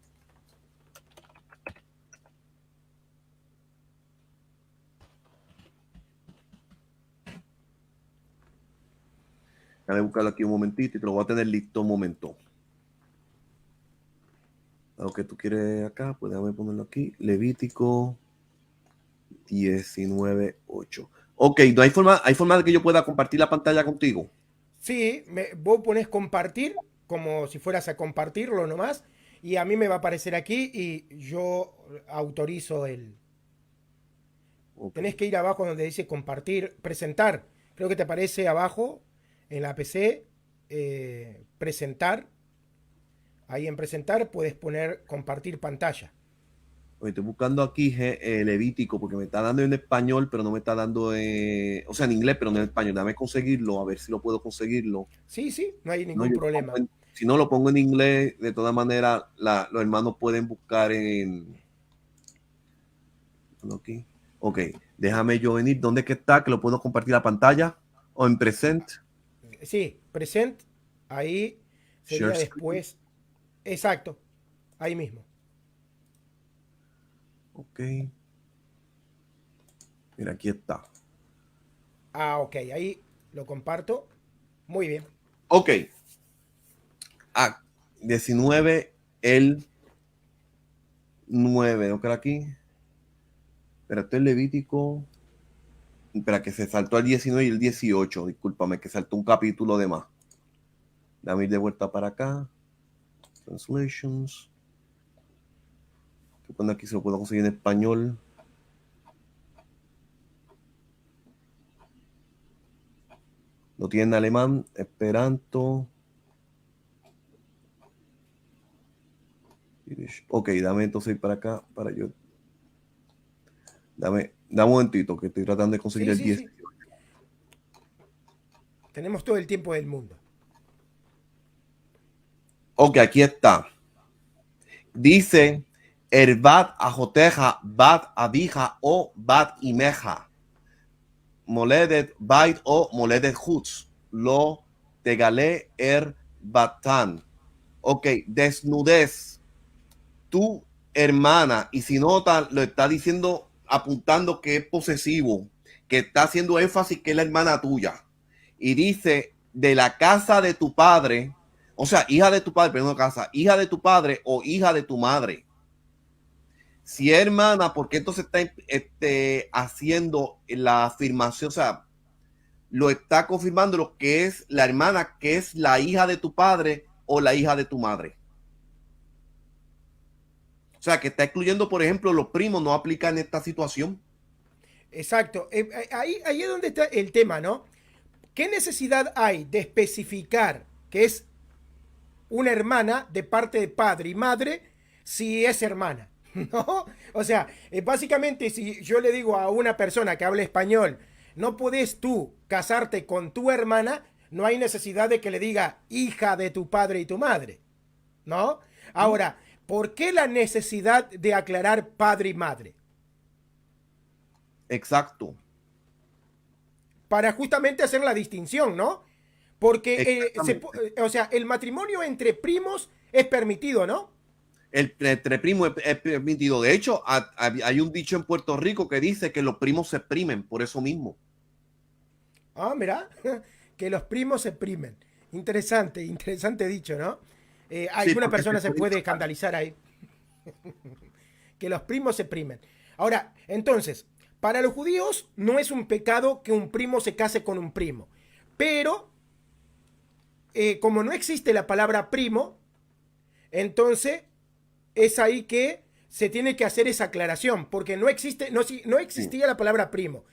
Voy a buscarlo aquí un momentito y te lo voy a tener listo un momento. Lo que tú quieres acá, pues déjame ponerlo aquí. Levítico 19:8. Ok, ¿no hay forma de que yo pueda compartir la pantalla contigo? Sí, vos ponés compartir como si fueras a compartirlo nomás y a mí me va a aparecer aquí y yo autorizo el... Ok. Tenés que ir abajo donde dice compartir, presentar. Creo que te aparece abajo en la PC, presentar. Ahí en presentar puedes poner compartir pantalla. Oye, estoy buscando aquí Levítico porque me está dando en español, pero no me está dando, o sea, en inglés, pero no en español. Dame conseguirlo, a ver si lo puedo conseguirlo. Sí, sí, no hay No, ningún problema. si no lo pongo en inglés, de todas maneras, los hermanos pueden buscar aquí. Ok, déjame yo venir. ¿Dónde es que está? Que lo puedo compartir la pantalla o en present. Sí, present, ahí Share sería screen. después. Exacto, ahí mismo. Ok. Mira, aquí está. Ah, ok, ahí lo comparto. Muy bien. Ok. Ah, 19, el 9. ¿No queda aquí? Espérate, el Levítico. Espera, que se saltó el 19 y el 18. Discúlpame, que saltó un capítulo de más. Dame ir de vuelta para acá. Translations. Cuando aquí se lo puedo conseguir en español. Lo tiene en alemán, esperanto. Ok, dame entonces ir para acá, para yo. Dame un momentito, que estoy tratando de conseguir Sí, el sí, 10. sí. Tenemos todo el tiempo del mundo. Ok, aquí está. Dice, Erbat ajoteja, bat abija o bat imeja. Moledet bait o moledet hutz. Lo tegale Batán. Ok, desnudez. Tu hermana, y si nota, lo está diciendo, apuntando que es posesivo, que está haciendo énfasis que es la hermana tuya. Y dice, de la casa de tu padre, o sea, hija de tu padre, pero no casa, hija de tu padre o hija de tu madre. Si es hermana, ¿por qué entonces está haciendo la afirmación? O sea, lo está confirmando lo que es la hermana, que es la hija de tu padre o la hija de tu madre. O sea, que está excluyendo, por ejemplo, los primos, no aplica en esta situación. Exacto. Ahí es donde está el tema, ¿no? ¿Qué necesidad hay de especificar que es una hermana de parte de padre y madre si es hermana? ¿No? O sea, básicamente si yo le digo a una persona que habla español, no puedes tú casarte con tu hermana, no hay necesidad de que le diga hija de tu padre y tu madre, ¿no? Ahora, ¿por qué la necesidad de aclarar padre y madre? Exacto. Para justamente hacer la distinción, ¿no? Porque, o sea, el matrimonio entre primos es permitido, ¿no? Entre primos es permitido. De hecho, hay un dicho en Puerto Rico que dice que los primos se exprimen por eso mismo. Ah, mira, que los primos se primen. Interesante, interesante dicho, ¿no? Alguna Sí, persona se puede escandalizar ahí. Que los primos se primen. Ahora, entonces, para los judíos no es un pecado que un primo se case con un primo. Pero, como no existe la palabra primo, entonces es ahí que se tiene que hacer esa aclaración, porque no existía la palabra primo.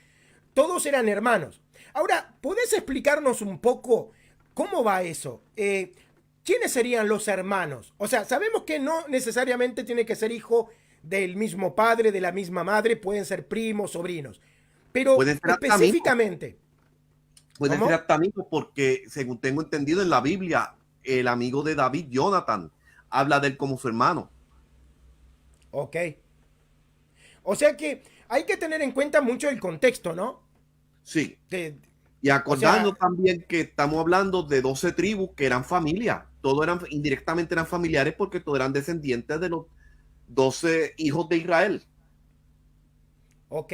Todos eran hermanos. Ahora, ¿podés explicarnos un poco cómo va eso? ¿Quiénes serían los hermanos? O sea, sabemos que no necesariamente tiene que ser hijo del mismo padre, de la misma madre, pueden ser primos, sobrinos. Pero pueden ser específicamente. pueden ser hasta amigos porque, según tengo entendido en la Biblia, el amigo de David, Jonathan, habla de él como su hermano. Ok. O sea que hay que tener en cuenta mucho el contexto, ¿no? Sí. Y acordando también que estamos hablando de 12 tribus que eran familia. Todos eran, indirectamente eran familiares porque todos eran descendientes de los 12 hijos de Israel. Ok.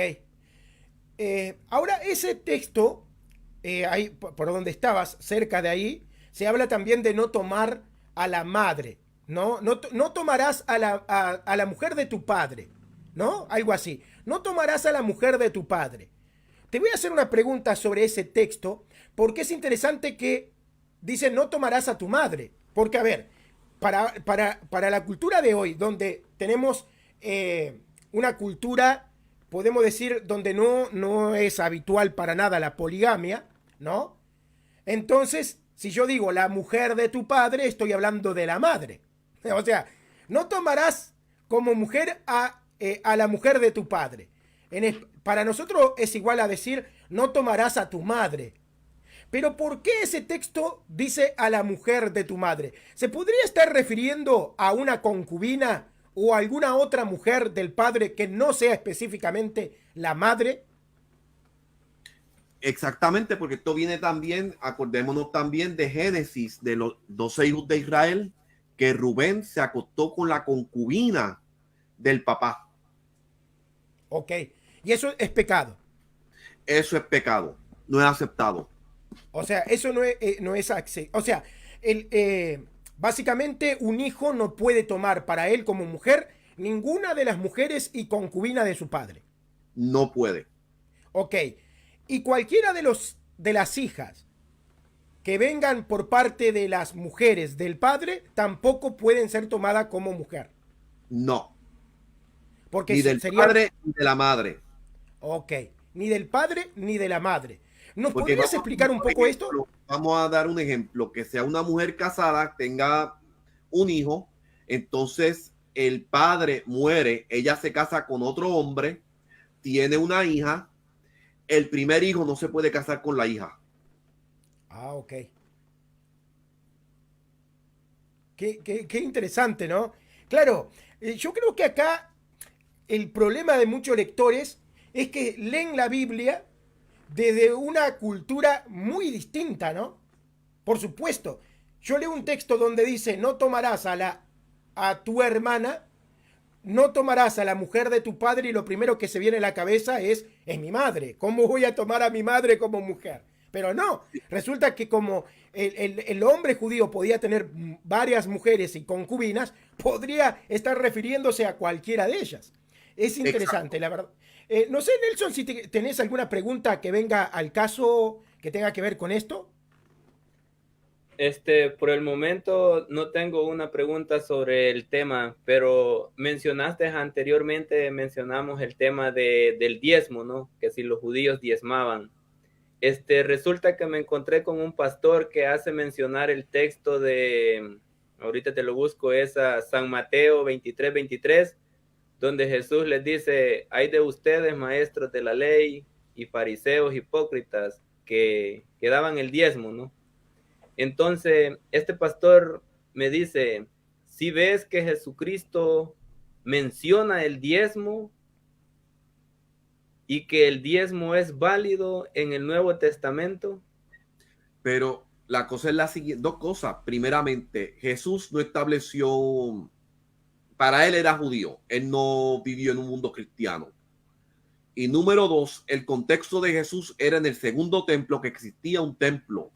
Ahora, ese texto, ahí por donde estabas, cerca de ahí, se habla también de no tomar a la madre, ¿no? No tomarás a la mujer de tu padre, ¿no? Algo así. No tomarás a la mujer de tu padre. Te voy a hacer una pregunta sobre ese texto, porque es interesante que dice no tomarás a tu madre. Porque, a ver, para la cultura de hoy, donde tenemos una cultura, podemos decir, donde no es habitual para nada la poligamia, ¿no? Entonces, si yo digo la mujer de tu padre, estoy hablando de la madre. O sea, no tomarás como mujer a la mujer de tu padre. Para nosotros es igual a decir, no tomarás a tu madre. Pero ¿por qué ese texto dice a la mujer de tu madre? ¿Se podría estar refiriendo a una concubina o a alguna otra mujer del padre que no sea específicamente la madre? Exactamente, porque esto viene también, acordémonos también de Génesis, de los 12 hijos de Israel, que Rubén se acostó con la concubina del papá. Ok, y eso es pecado. Eso es pecado, no es aceptado. O sea, eso no es o sea, básicamente un hijo no puede tomar para él como mujer ninguna de las mujeres y concubina de su padre. No puede. Ok, y cualquiera de las hijas que vengan por parte de las mujeres del padre tampoco pueden ser tomadas como mujer. No. Porque ni del padre ni de la madre. Ok, ni del padre ni de la madre. ¿Nos Porque podrías explicar un poco esto? Vamos a dar un ejemplo, que sea una mujer casada, tenga un hijo, entonces el padre muere, ella se casa con otro hombre, tiene una hija, el primer hijo no se puede casar con la hija. Ah, ok. Qué interesante, ¿no? Claro, yo creo que acá el problema de muchos lectores es que leen la Biblia desde una cultura muy distinta, ¿no? Por supuesto, yo leo un texto donde dice, no tomarás a tu hermana, no tomarás a la mujer de tu padre, y lo primero que se viene a la cabeza es mi madre. ¿Cómo voy a tomar a mi madre como mujer? Pero no, resulta que como el hombre judío podía tener varias mujeres y concubinas, podría estar refiriéndose a cualquiera de ellas. Es interesante, Exacto. la verdad. No sé, Nelson, si tenés alguna pregunta que venga al caso que tenga que ver con esto. Por el momento no tengo una pregunta sobre el tema, pero mencionamos el tema del diezmo, ¿no? Que si los judíos diezmaban. Resulta que me encontré con un pastor que hace mencionar el texto ahorita te lo busco, es a San Mateo 23:23, donde Jesús les dice, hay de ustedes, maestros de la ley y fariseos hipócritas, que daban el diezmo, ¿no? Entonces, este pastor me dice, si ves que Jesucristo menciona el diezmo y que el diezmo es válido en el Nuevo Testamento. Pero la cosa es la siguiente, dos cosas. Primeramente, Jesús no estableció, para él era judío, él no vivió en un mundo cristiano. Y número dos, el contexto de Jesús era en el segundo templo, que existía un templo.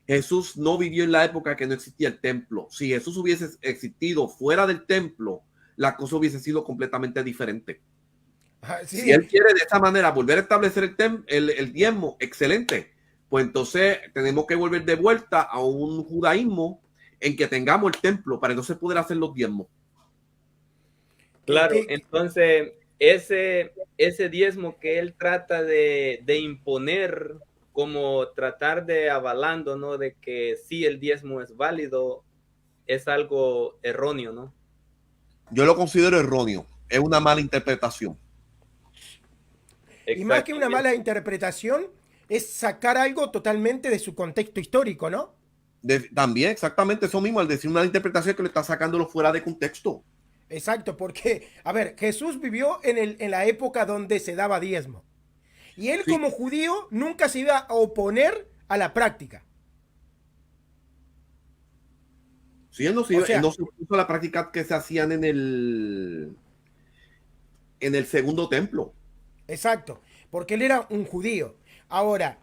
Jesús no vivió en la época que no existía el templo. Si Jesús hubiese existido fuera del templo, la cosa hubiese sido completamente diferente. Ah, Si sí, él quiere de esta manera volver a establecer el diezmo, excelente. Pues entonces tenemos que volver de vuelta a un judaísmo en que tengamos el templo para entonces poder hacer los diezmos. que, Claro, que- entonces ese diezmo que él trata de imponer, como tratar de avalando, ¿no? De que sí el diezmo es válido, es algo erróneo, ¿no? Yo lo considero erróneo. Es una mala interpretación. y más que una Exactamente. mala interpretación, es sacar algo totalmente de su contexto histórico, ¿no? También exactamente eso mismo, al decir una interpretación que le está sacándolo fuera de contexto. Exacto, porque, a ver, Jesús vivió en la época donde se daba diezmo. Y él Sí, como judío nunca se iba a oponer a la práctica. sí, él O no sea, se puso a la práctica que se hacían en el segundo templo. exacto, porque él era un judío. Ahora,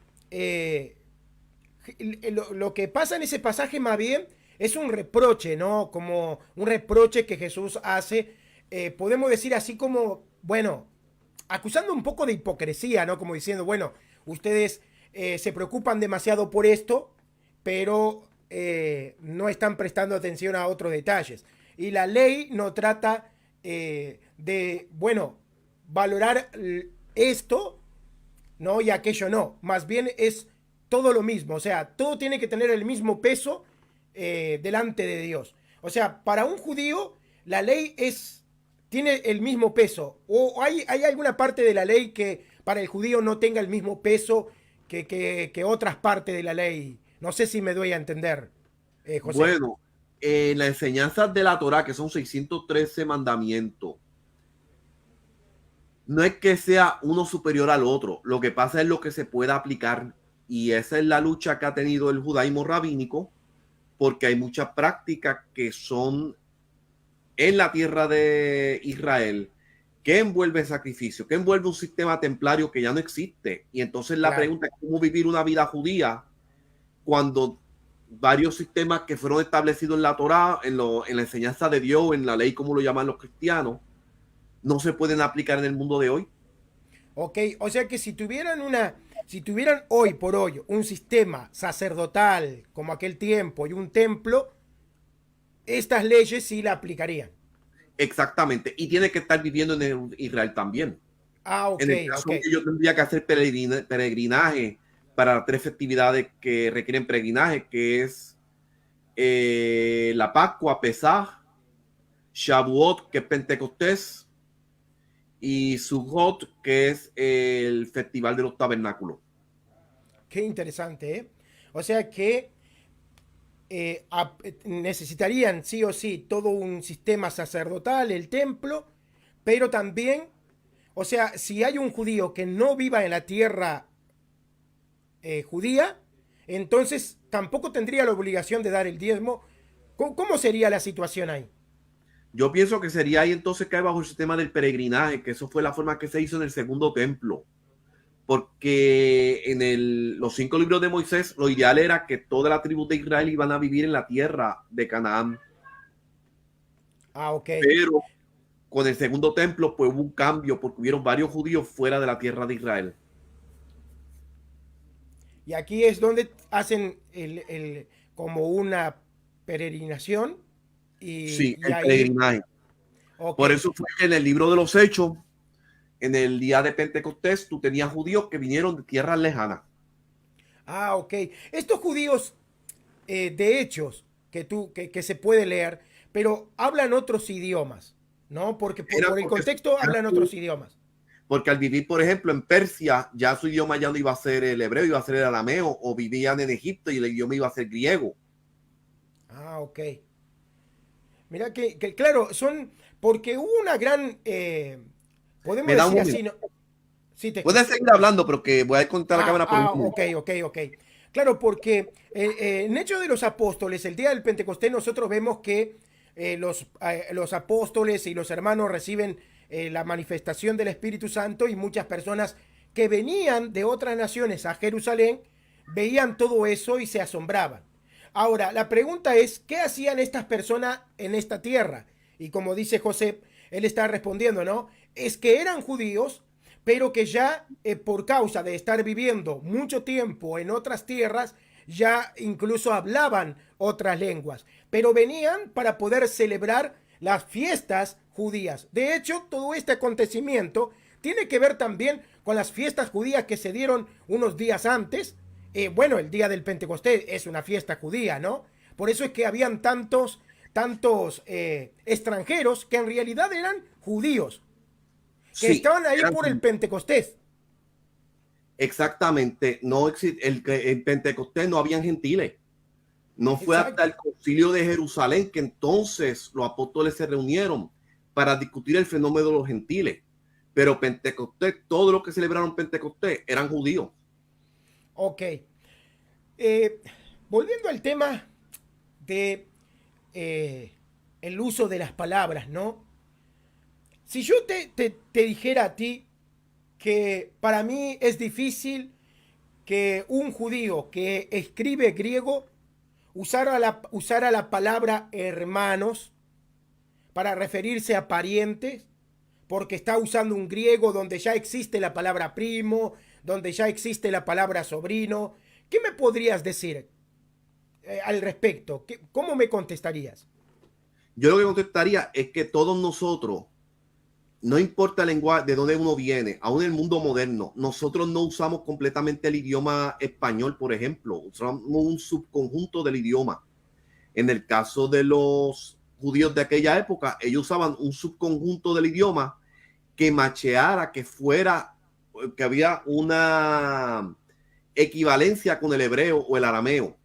lo que pasa en ese pasaje más bien es un reproche, ¿no? Como un reproche que Jesús hace, podemos decir así como, bueno, acusando un poco de hipocresía, ¿no? Como diciendo, bueno, ustedes se preocupan demasiado por esto, pero no están prestando atención a otros detalles. Y la ley no trata de, bueno, valorar esto, ¿no? Y aquello no. Más bien es todo lo mismo. O sea, todo tiene que tener el mismo peso delante de Dios. O sea, para un judío, la ley tiene el mismo peso. O hay alguna parte de la ley que para el judío no tenga el mismo peso que otras partes de la ley. No sé si me doy a entender, José. Bueno, las enseñanzas de la Torá, que son 613 mandamientos, no es que sea uno superior al otro, lo que pasa es lo que se pueda aplicar, y esa es la lucha que ha tenido el judaísmo rabínico, porque hay muchas prácticas que son en la tierra de Israel, que envuelve sacrificio, que envuelve un sistema templario que ya no existe. Y entonces la Claro. pregunta es cómo vivir una vida judía cuando varios sistemas que fueron establecidos en la Torá, en la enseñanza de Dios, en la ley, como lo llaman los cristianos, no se pueden aplicar en el mundo de hoy. Ok, o sea que si tuvieran hoy por hoy un sistema sacerdotal como aquel tiempo y un templo, estas leyes sí la aplicarían. Exactamente. Y tiene que estar viviendo en Israel también. Ah, ok, En el ok. caso que yo tendría que hacer peregrinaje para 3 festividades que requieren peregrinaje, que es la Pascua, Pesaj, Shavuot, que es Pentecostés, y Sukkot, que es el Festival de los Tabernáculos. Qué interesante, ¿eh? O sea que necesitarían sí o sí todo un sistema sacerdotal, el templo, pero también, o sea, si hay un judío que no viva en la tierra judía, entonces tampoco tendría la obligación de dar el diezmo. ¿Cómo sería la situación ahí? Yo pienso que sería ahí entonces caer bajo el sistema del peregrinaje, que eso fue la forma que se hizo en el segundo templo. Porque en los 5 libros de Moisés, lo ideal era que toda la tribu de Israel iban a vivir en la tierra de Canaán. Ah, ok. Pero con el segundo templo, pues hubo un cambio, porque hubieron varios judíos fuera de la tierra de Israel. Y aquí es donde hacen como una peregrinación Sí, y el ahí, peregrinaje. ok. Por eso fue que en el libro de los Hechos, en el día de Pentecostés, tú tenías judíos que vinieron de tierras lejanas. Ah, ok. Estos judíos de hechos que se puede leer, pero hablan otros idiomas, ¿no? Porque Era por el porque, contexto hablan otros idiomas. porque al vivir, por ejemplo, en Persia, ya su idioma ya no iba a ser el hebreo, iba a ser el arameo, o vivían en Egipto y el idioma iba a ser griego. Ah, ok. Mira que claro, son, porque hubo una gran, podemos Me da un decir momento. así, ¿no? Sí, te Puedes escucho. seguir hablando, pero que voy a contar la cámara por un Ok, minuto. ok, ok. Claro, porque en Hechos de los Apóstoles, el día del Pentecostés, nosotros vemos que los apóstoles y los hermanos reciben la manifestación del Espíritu Santo y muchas personas que venían de otras naciones a Jerusalén veían todo eso y se asombraban. Ahora, la pregunta es, ¿qué hacían estas personas en esta tierra? Y como dice José, él está respondiendo, ¿no? Es que eran judíos, pero que ya por causa de estar viviendo mucho tiempo en otras tierras, ya incluso hablaban otras lenguas, pero venían para poder celebrar las fiestas judías. De hecho, todo este acontecimiento tiene que ver también con las fiestas judías que se dieron unos días antes. Bueno, el día del Pentecostés es una fiesta judía, ¿no? Por eso es que habían tantos extranjeros que en realidad eran judíos, que Sí, estaban ahí por el Pentecostés. exactamente. No en Pentecostés no habían gentiles. No fue hasta Exacto. el concilio de Jerusalén que entonces los apóstoles se reunieron para discutir el fenómeno de los gentiles. Pero Pentecostés, todo lo que celebraron Pentecostés eran judíos. Ok. Eh, Volviendo al tema de el uso de las palabras, ¿no? Si yo te dijera a ti que para mí es difícil que un judío que escribe griego usara la palabra hermanos para referirse a parientes, porque está usando un griego donde ya existe la palabra primo, donde ya existe la palabra sobrino. ¿Qué me podrías decir al respecto? ¿Cómo me contestarías? Yo lo que contestaría es que todos nosotros, no importa el lenguaje de dónde uno viene, aún en el mundo moderno, nosotros no usamos completamente el idioma español, por ejemplo, usamos un subconjunto del idioma. En el caso de los judíos de aquella época, ellos usaban un subconjunto del idioma que macheara, que fuera, que había una equivalencia con el hebreo o el arameo,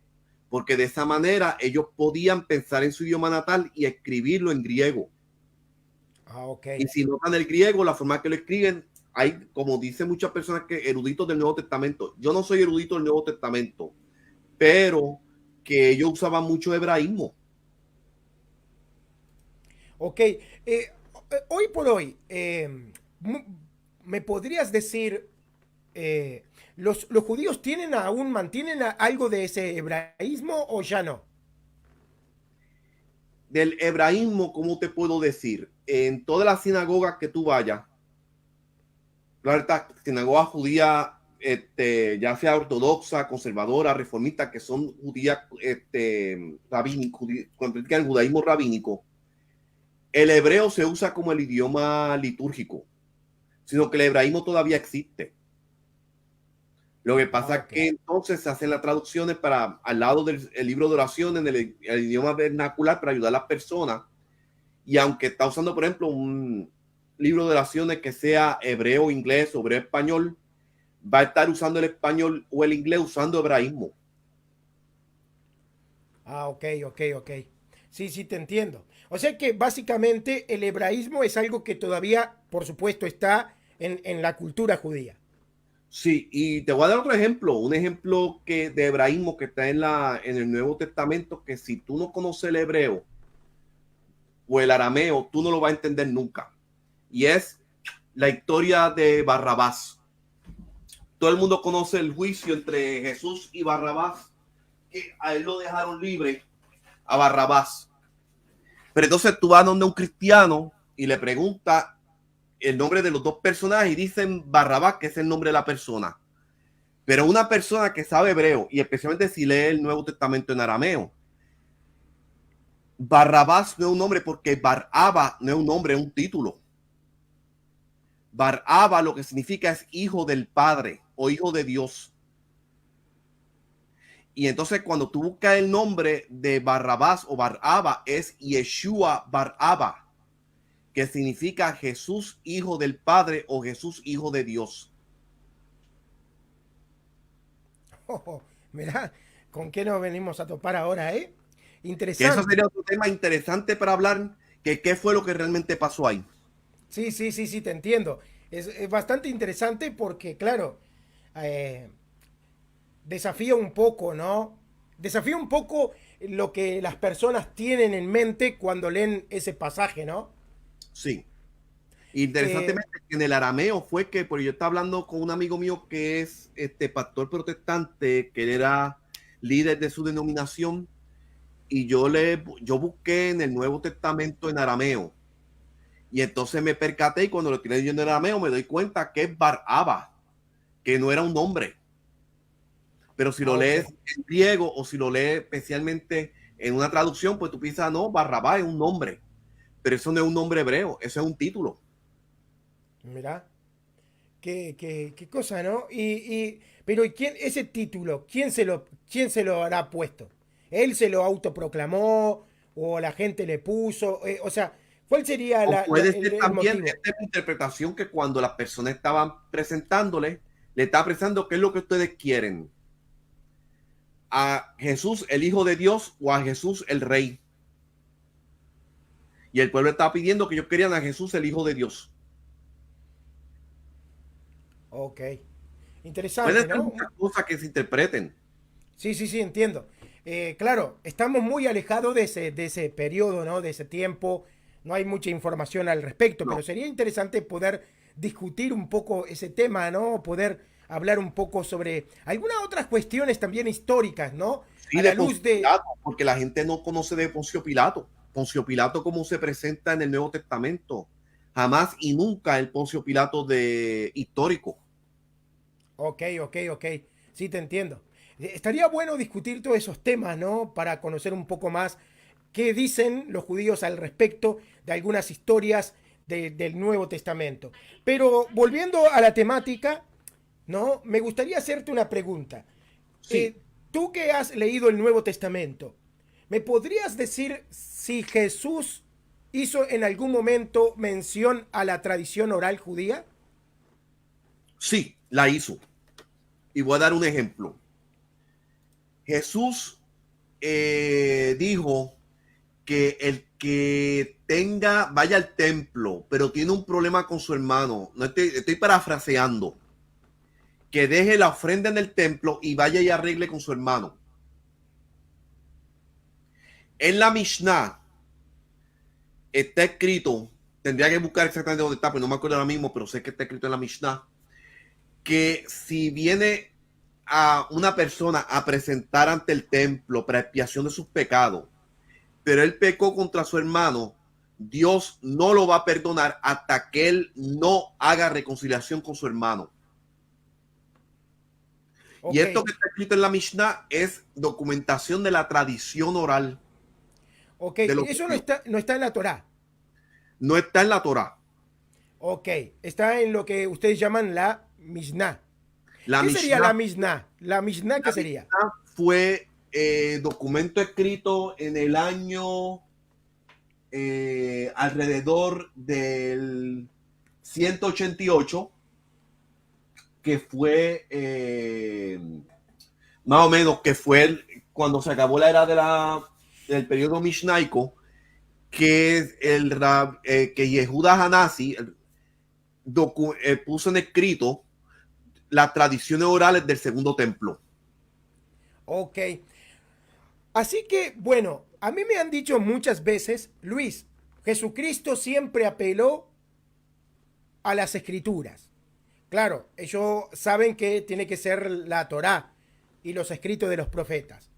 porque de esa manera ellos podían pensar en su idioma natal y escribirlo en griego. Ah, ok. Y si notan el griego, la forma que lo escriben, hay, como dicen muchas personas, que eruditos del Nuevo Testamento. Yo no soy erudito del Nuevo Testamento, pero que ellos usaban mucho hebraísmo. Ok. Hoy por hoy, ¿me podrías decir, los judíos mantienen algo de ese hebraísmo o ya no? Del hebraísmo, ¿cómo te puedo decir? En todas las sinagogas que tú vayas, la verdad, sinagoga judía, ya sea ortodoxa, conservadora, reformista, que son judías rabínicos, cuando practican el judaísmo rabínico, el hebreo se usa como el idioma litúrgico, sino que el hebraísmo todavía existe. Lo que Ah, pasa es ok. que entonces se hacen las traducciones para al lado del libro de oración en el idioma vernacular para ayudar a las personas. Y aunque está usando, por ejemplo, un libro de oraciones que sea hebreo, inglés o hebreo, español, va a estar usando el español o el inglés usando hebraísmo. Ah, ok, ok, ok. Sí, sí, te entiendo. O sea que básicamente el hebraísmo es algo que todavía, por supuesto, está en la cultura judía. Sí, y te voy a dar otro ejemplo, un ejemplo que de hebraísmo que está en el Nuevo Testamento, que si tú no conoces el hebreo o el arameo, tú no lo vas a entender nunca. Y es la historia de Barrabás. Todo el mundo conoce el juicio entre Jesús y Barrabás, que a él lo dejaron libre, a Barrabás. Pero entonces tú vas donde un cristiano y le pregunta el nombre de los dos personajes y dicen Barrabás, que es el nombre de la persona. Pero una persona que sabe hebreo, y especialmente si lee el Nuevo Testamento en arameo, Barrabás no es un nombre, porque Baraba no es un nombre, es un título. Baraba lo que significa es hijo del Padre o hijo de Dios. Y entonces cuando tú buscas el nombre de Barrabás o Baraba, es Yeshua Baraba, que significa Jesús hijo del Padre o Jesús hijo de Dios. Mirá, ¿con qué nos venimos a topar ahora, Que Interesante. eso sería otro tema interesante para hablar, que qué fue lo que realmente pasó ahí. Sí, sí, sí, sí, te entiendo. Es bastante interesante porque, claro, eh, desafía un poco, ¿no? Desafía un poco lo que las personas tienen en mente cuando leen ese pasaje, ¿no? Sí. Eh, Interesantemente, en el arameo fue que, porque yo estaba hablando con un amigo mío que es pastor protestante, que él era líder de su denominación, y yo busqué en el Nuevo Testamento en arameo, y entonces me percaté, y cuando lo estoy leyendo en arameo me doy cuenta que es Baraba, que no era un nombre. Pero si lo ok, lees en griego o si lo lees especialmente en una traducción, pues tú piensas, no, Barrabás es un nombre, pero eso no es un nombre hebreo, eso es un título. mirá, qué cosa, ¿no? Pero ¿y quién, ese título, quién se lo habrá puesto? ¿Él se lo autoproclamó o la gente le puso? O sea, ¿cuál sería O puede ser el también motivo? esta interpretación que cuando las personas estaban presentándole, le está presentando qué es lo que ustedes quieren. A Jesús, el Hijo de Dios, o a Jesús, el Rey. Y el pueblo estaba pidiendo que ellos querían a Jesús, el Hijo de Dios. Ok, Puede interesante, ser ¿no? muchas cosas que se interpreten. Sí, sí, sí, entiendo. Claro, estamos muy alejados de ese periodo, ¿no? De ese tiempo. No hay mucha información al respecto, No. pero sería interesante poder discutir un poco ese tema, ¿no? Poder hablar un poco sobre algunas otras cuestiones también históricas, ¿no? Sí, A de la Poncio luz de... Pilato, porque la gente no conoce de Poncio Pilato. Poncio Pilato, como se presenta en el Nuevo Testamento. Jamás y nunca el Poncio Pilato de histórico. Ok, ok, ok. Sí, te entiendo. Estaría bueno discutir todos esos temas, ¿no? Para conocer un poco más qué dicen los judíos al respecto de algunas historias del Nuevo Testamento. Pero volviendo a la temática, ¿no? Me gustaría hacerte una pregunta. Sí, Tú que has leído el Nuevo Testamento, ¿me podrías decir si Jesús hizo en algún momento mención a la tradición oral judía? sí, la hizo. Y voy a dar un ejemplo. Jesús dijo que el que vaya al templo, pero tiene un problema con su hermano, no estoy parafraseando, que deje la ofrenda en el templo y vaya y arregle con su hermano. En la Mishnah está escrito, tendría que buscar exactamente dónde está, pero no me acuerdo ahora mismo, pero sé que está escrito en la Mishnah, que si viene a una persona a presentar ante el templo para expiación de sus pecados, pero él pecó contra su hermano, Dios no lo va a perdonar hasta que él no haga reconciliación con su hermano. Y Ok, esto que está escrito en la Mishnah es documentación de la tradición oral ok, de los eso judíos. no está en la Torá. No está en la Torah. Ok, está en lo que ustedes llaman la Mishnah. La ¿Qué sería la Mishnah, Mishnah? ¿La Mishnah qué la sería? Mishnah fue documento escrito en el año alrededor del 188, que fue más o menos que fue cuando se acabó la era del periodo mishnaico, que que Yehuda Hanasi puso en escrito las tradiciones orales del segundo templo. Ok. Así que, bueno, a mí me han dicho muchas veces, Luis, Jesucristo siempre apeló a las escrituras. Claro, ellos saben que tiene que ser la Torá y los escritos de los profetas.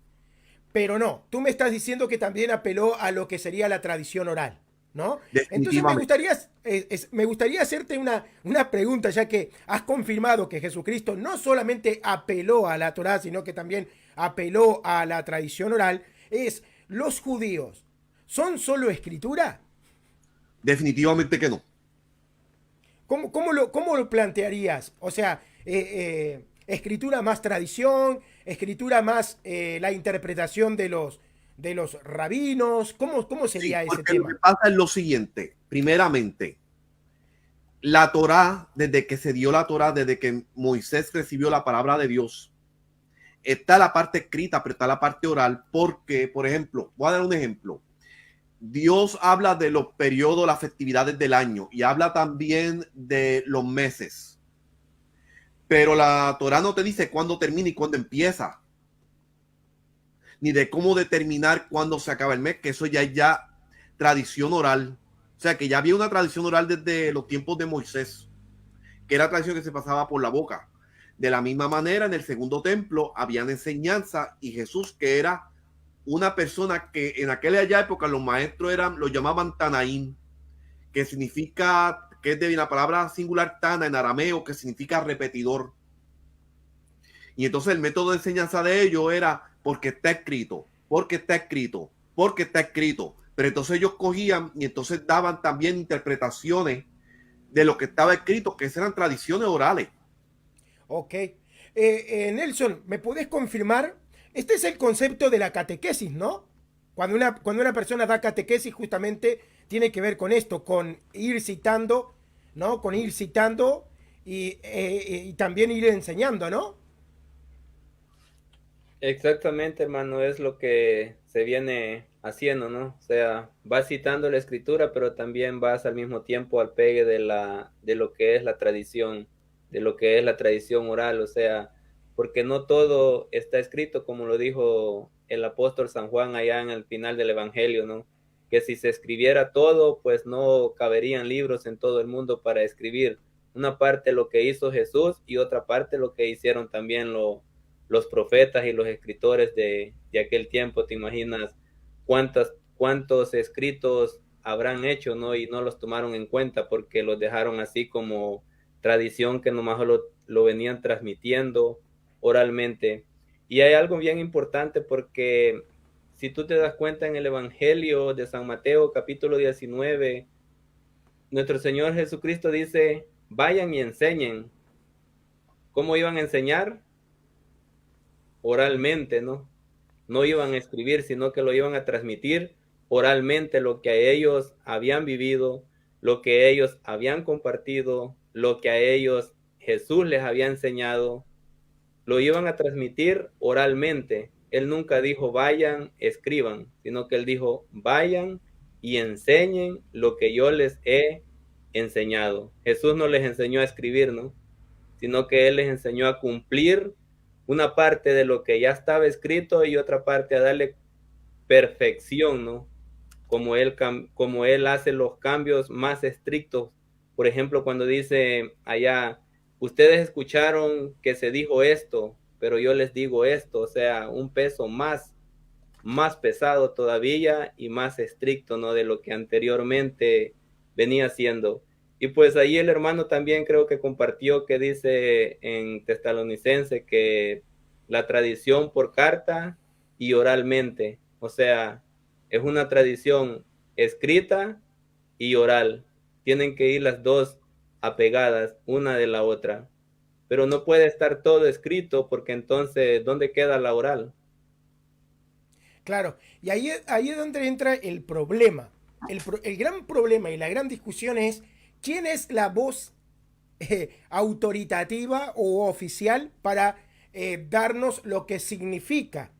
Pero no, tú me estás diciendo que también apeló a lo que sería la tradición oral, ¿no? Entonces Definitivamente. me gustaría hacerte una pregunta, ya que has confirmado que Jesucristo no solamente apeló a la Torá, sino que también apeló a la tradición oral, es, ¿los judíos son solo escritura? Definitivamente que no. ¿Cómo lo plantearías? O sea, escritura más tradición, escritura más la interpretación de los rabinos. ¿Cómo Sí, sería ese porque lo que tema? pasa es lo siguiente. Primeramente, la Torá, desde que se dio la Torá, desde que Moisés recibió la palabra de Dios, está la parte escrita, pero está la parte oral, porque, por ejemplo, voy a dar un ejemplo. Dios habla de los periodos, las festividades del año y habla también de los meses. Pero la Torá no te dice cuándo termina y cuándo empieza, ni de cómo determinar cuándo se acaba el mes, que eso ya es ya tradición oral. O sea, que ya había una tradición oral desde los tiempos de Moisés, que era tradición que se pasaba por la boca. De la misma manera, en el segundo templo habían enseñanza y Jesús, que era una persona que en aquella época los maestros lo llamaban Tanaín, que significa, que es de la palabra singular Tana en arameo, que significa repetidor. Y entonces el método de enseñanza de ellos era porque está escrito, porque está escrito, porque está escrito. Pero entonces ellos cogían y entonces daban también interpretaciones de lo que estaba escrito, que eran tradiciones orales. Ok. Nelson, ¿me podés confirmar? Este es el concepto de la catequesis, ¿no? Cuando una persona da catequesis, justamente tiene que ver con esto, con ir citando, ¿no? Con ir citando y también ir enseñando, ¿no? Exactamente, hermano, es lo que se viene haciendo, ¿no? O sea, vas citando la escritura, pero también vas al mismo tiempo al pegue de lo que es la tradición, de lo que es la tradición oral, o sea, porque no todo está escrito, como lo dijo el apóstol San Juan allá en el final del Evangelio, ¿no? Que si se escribiera todo, pues no caberían libros en todo el mundo para escribir. Una parte lo que hizo Jesús y otra parte lo que hicieron también los profetas y los escritores de aquel tiempo. Te imaginas cuántos escritos habrán hecho, ¿no? Y no los tomaron en cuenta porque los dejaron así como tradición que nomás lo venían transmitiendo oralmente. Y hay algo bien importante porque si tú te das cuenta en el Evangelio de San Mateo capítulo 19, nuestro Señor Jesucristo dice, vayan y enseñen. ¿Cómo iban a enseñar? Oralmente, ¿no? No iban a escribir, sino que lo iban a transmitir oralmente lo que a ellos habían vivido, lo que ellos habían compartido, lo que a ellos Jesús les había enseñado, lo iban a transmitir oralmente. Él nunca dijo vayan, escriban, sino que él dijo vayan y enseñen lo que yo les he enseñado. Jesús no les enseñó a escribir, ¿no? Sino que él les enseñó a cumplir una parte de lo que ya estaba escrito y otra parte a darle perfección, ¿no? Como él hace los cambios más estrictos. Por ejemplo, cuando dice allá, ustedes escucharon que se dijo esto, pero yo les digo esto, o sea, un peso más pesado todavía y más estricto, ¿no? De lo que anteriormente venía siendo. Y pues ahí el hermano también creo que compartió que dice en Tesalonicense que la tradición por carta y oralmente, o sea, es una tradición escrita y oral. Tienen que ir las dos apegadas una de la otra. Pero no puede estar todo escrito porque entonces, ¿dónde queda la oral? Claro, y ahí es donde entra el problema. El gran problema y la gran discusión es quién es la voz autoritativa o oficial para darnos lo que significa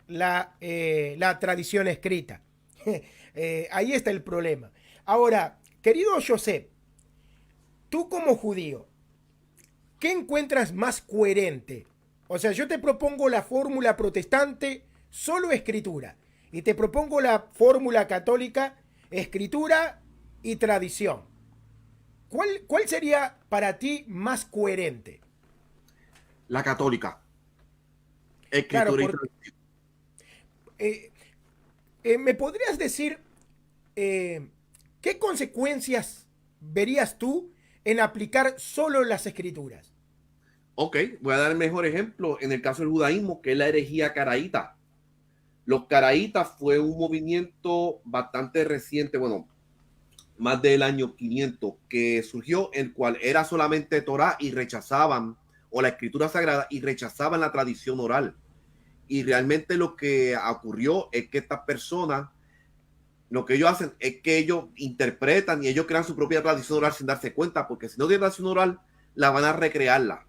la tradición escrita. Ahí está el problema. Ahora, querido José, tú como judío, ¿qué encuentras más coherente? O sea, yo te propongo la fórmula protestante, solo escritura. Y te propongo la fórmula católica, escritura y tradición. ¿Cuál sería para ti más coherente? La católica. Claro, Escritura y porque tradición. eh, ¿me podrías decir eh, qué consecuencias verías tú en aplicar solo las escrituras? Ok, voy a dar el mejor ejemplo en el caso del judaísmo, que es la herejía caraíta. Los caraítas fue un movimiento bastante reciente, bueno, más del año 500, que surgió, el cual era solamente Torah y rechazaban, o la escritura sagrada, y rechazaban la tradición oral. Y realmente lo que ocurrió es que estas personas, lo que ellos hacen es que ellos interpretan y ellos crean su propia tradición oral sin darse cuenta, porque si no tienen tradición oral, la van a recrearla,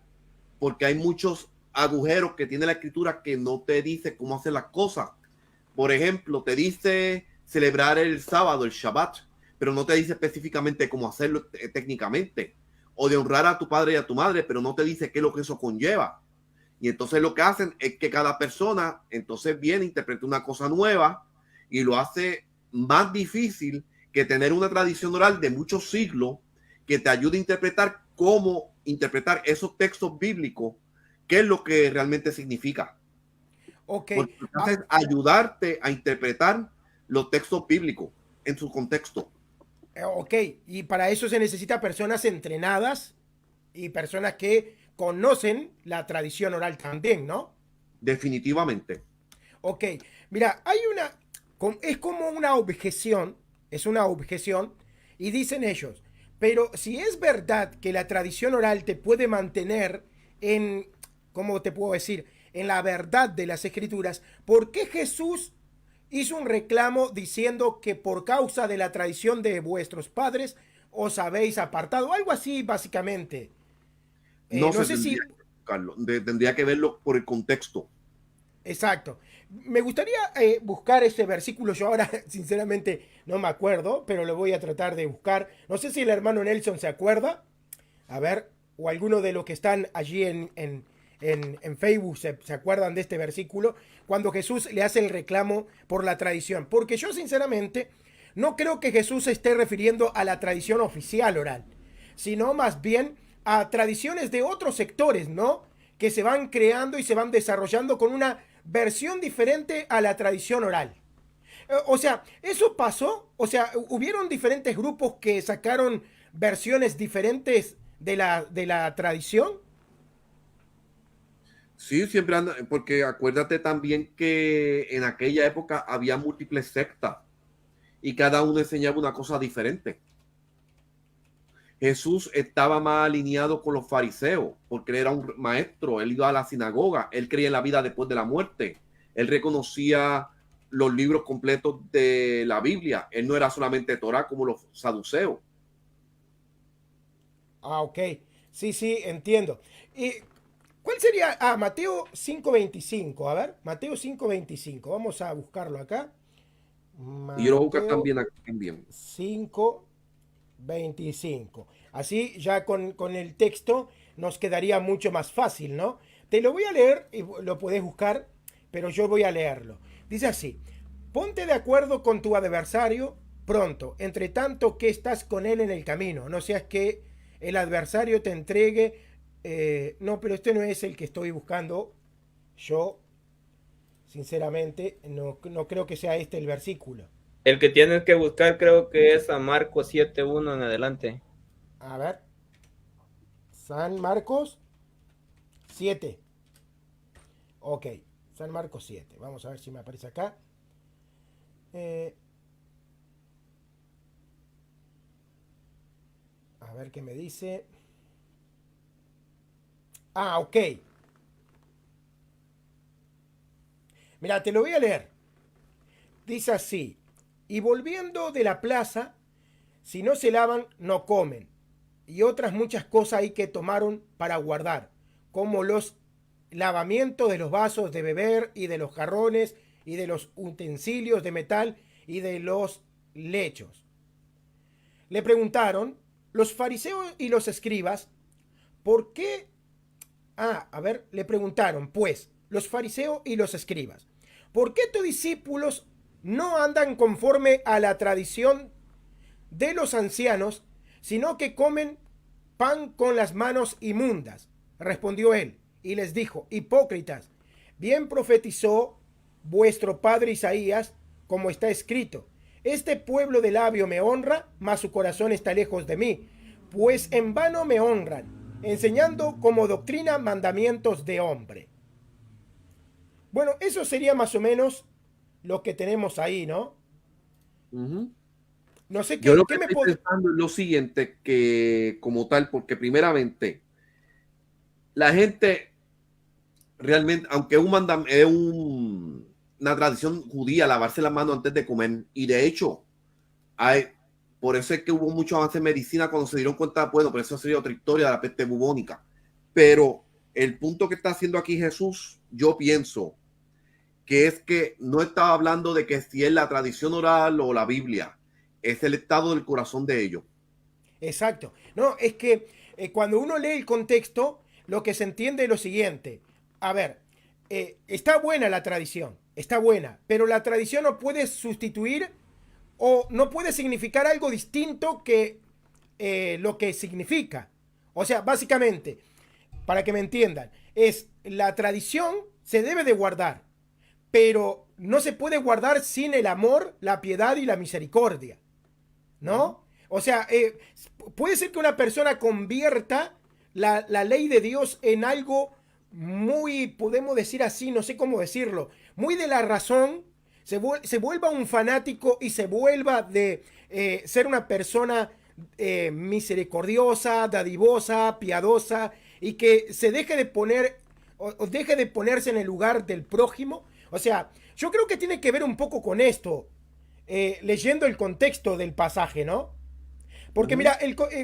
porque hay muchos agujeros que tiene la escritura que no te dice cómo hacer las cosas. Por ejemplo, te dice celebrar el sábado, el Shabbat, pero no te dice específicamente cómo hacerlo técnicamente. O de honrar a tu padre y a tu madre, pero no te dice qué es lo que eso conlleva. Y entonces lo que hacen es que cada persona entonces viene, interpreta una cosa nueva y lo hace más difícil que tener una tradición oral de muchos siglos que te ayude a interpretar cómo interpretar esos textos bíblicos, qué es lo que realmente significa. Ok, Porque lo que hace ah, es ayudarte a interpretar los textos bíblicos en su contexto. ok, y para eso se necesita personas entrenadas y personas que conocen la tradición oral también, ¿no? Definitivamente. Ok, mira, hay una, es como una objeción, es una objeción, y dicen ellos, pero si es verdad que la tradición oral te puede mantener en, ¿cómo te puedo decir?, en la verdad de las escrituras, ¿por qué Jesús hizo un reclamo diciendo que por causa de la tradición de vuestros padres os habéis apartado? Algo así, básicamente. No No se sé si tendría que buscarlo, tendría que verlo por el contexto. exacto. Me gustaría buscar ese versículo. Yo ahora, sinceramente, no me acuerdo, pero lo voy a tratar de buscar. No sé si el hermano Nelson se acuerda. A ver, o alguno de los que están allí en Facebook se acuerdan de este versículo. Cuando Jesús le hace el reclamo por la tradición. Porque yo, sinceramente, no creo que Jesús se esté refiriendo a la tradición oficial oral, sino más bien a tradiciones de otros sectores, ¿no? Que se van creando y se van desarrollando con una versión diferente a la tradición oral. O sea, eso pasó. O sea, hubieron diferentes grupos que sacaron versiones diferentes de la tradición. Sí, siempre anda, porque acuérdate también que en aquella época había múltiples sectas y cada uno enseñaba una cosa diferente. Jesús estaba más alineado con los fariseos porque él era un maestro, él iba a la sinagoga, él creía en la vida después de la muerte, él reconocía los libros completos de la Biblia, él no era solamente Torah como los saduceos. Ah, ok. Sí, sí, entiendo. ¿Y cuál sería? Ah, Mateo 5:25. A ver, Mateo 5:25. Vamos a buscarlo acá. Y yo lo busco Mateo también aquí también. 5:25. Así ya con el texto nos quedaría mucho más fácil, ¿no? Te lo voy a leer y lo podés buscar, pero yo voy a leerlo. Dice así: ponte de acuerdo con tu adversario pronto, entre tanto que estás con él en el camino, no seas que el adversario te entregue. No, pero este no es el que estoy buscando. Yo, sinceramente, no creo que sea este el versículo. El que tienes que buscar creo que es a Marcos 7:1 en adelante. A ver, San Marcos 7. Ok, San Marcos 7. Vamos a ver si me aparece acá. Eh, a ver qué me dice. Ah, ok. Mira, te lo voy a leer. Dice así: y volviendo de la plaza, si no se lavan, no comen. Y otras muchas cosas hay que tomaron para guardar, como los lavamientos de los vasos de beber y de los jarrones y de los utensilios de metal y de los lechos. Le preguntaron los fariseos y los escribas, ¿por qué A ver, le preguntaron, pues, los fariseos y los escribas, ¿por qué tus discípulos no andan conforme a la tradición de los ancianos, sino que comen pan con las manos inmundas? Respondió él y les dijo, hipócritas, bien profetizó vuestro padre Isaías, como está escrito, este pueblo de labio me honra, mas su corazón está lejos de mí, pues en vano me honran, enseñando como doctrina mandamientos de hombre. Bueno, eso sería más o menos lo que tenemos ahí, ¿no? Ujú. No sé Yo qué, lo qué que me estoy puede... pensando es lo siguiente, que como tal, porque primeramente, la gente realmente, aunque una tradición judía lavarse las manos antes de comer, y de hecho, hay, por eso es que hubo mucho avance en medicina cuando se dieron cuenta, bueno, pero eso sería otra historia de la peste bubónica. Pero el punto que está haciendo aquí Jesús, yo pienso que es que no estaba hablando de que si es la tradición oral o la Biblia, es el estado del corazón de ellos. Exacto. No, es que cuando uno lee el contexto, lo que se entiende es lo siguiente. A ver, está buena la tradición, está buena, pero la tradición no puede sustituir o no puede significar algo distinto que lo que significa. O sea, básicamente, para que me entiendan, es la tradición se debe de guardar, pero no se puede guardar sin el amor, la piedad y la misericordia. ¿No? O sea, puede ser que una persona convierta la ley de Dios en algo muy, podemos decir así, no sé cómo decirlo, muy de la razón, se vuelva un fanático y se vuelva de ser una persona misericordiosa, dadivosa, piadosa, y que se deje de poner o deje de ponerse en el lugar del prójimo. O sea, yo creo que tiene que ver un poco con esto, leyendo el contexto del pasaje, ¿no? Porque mira,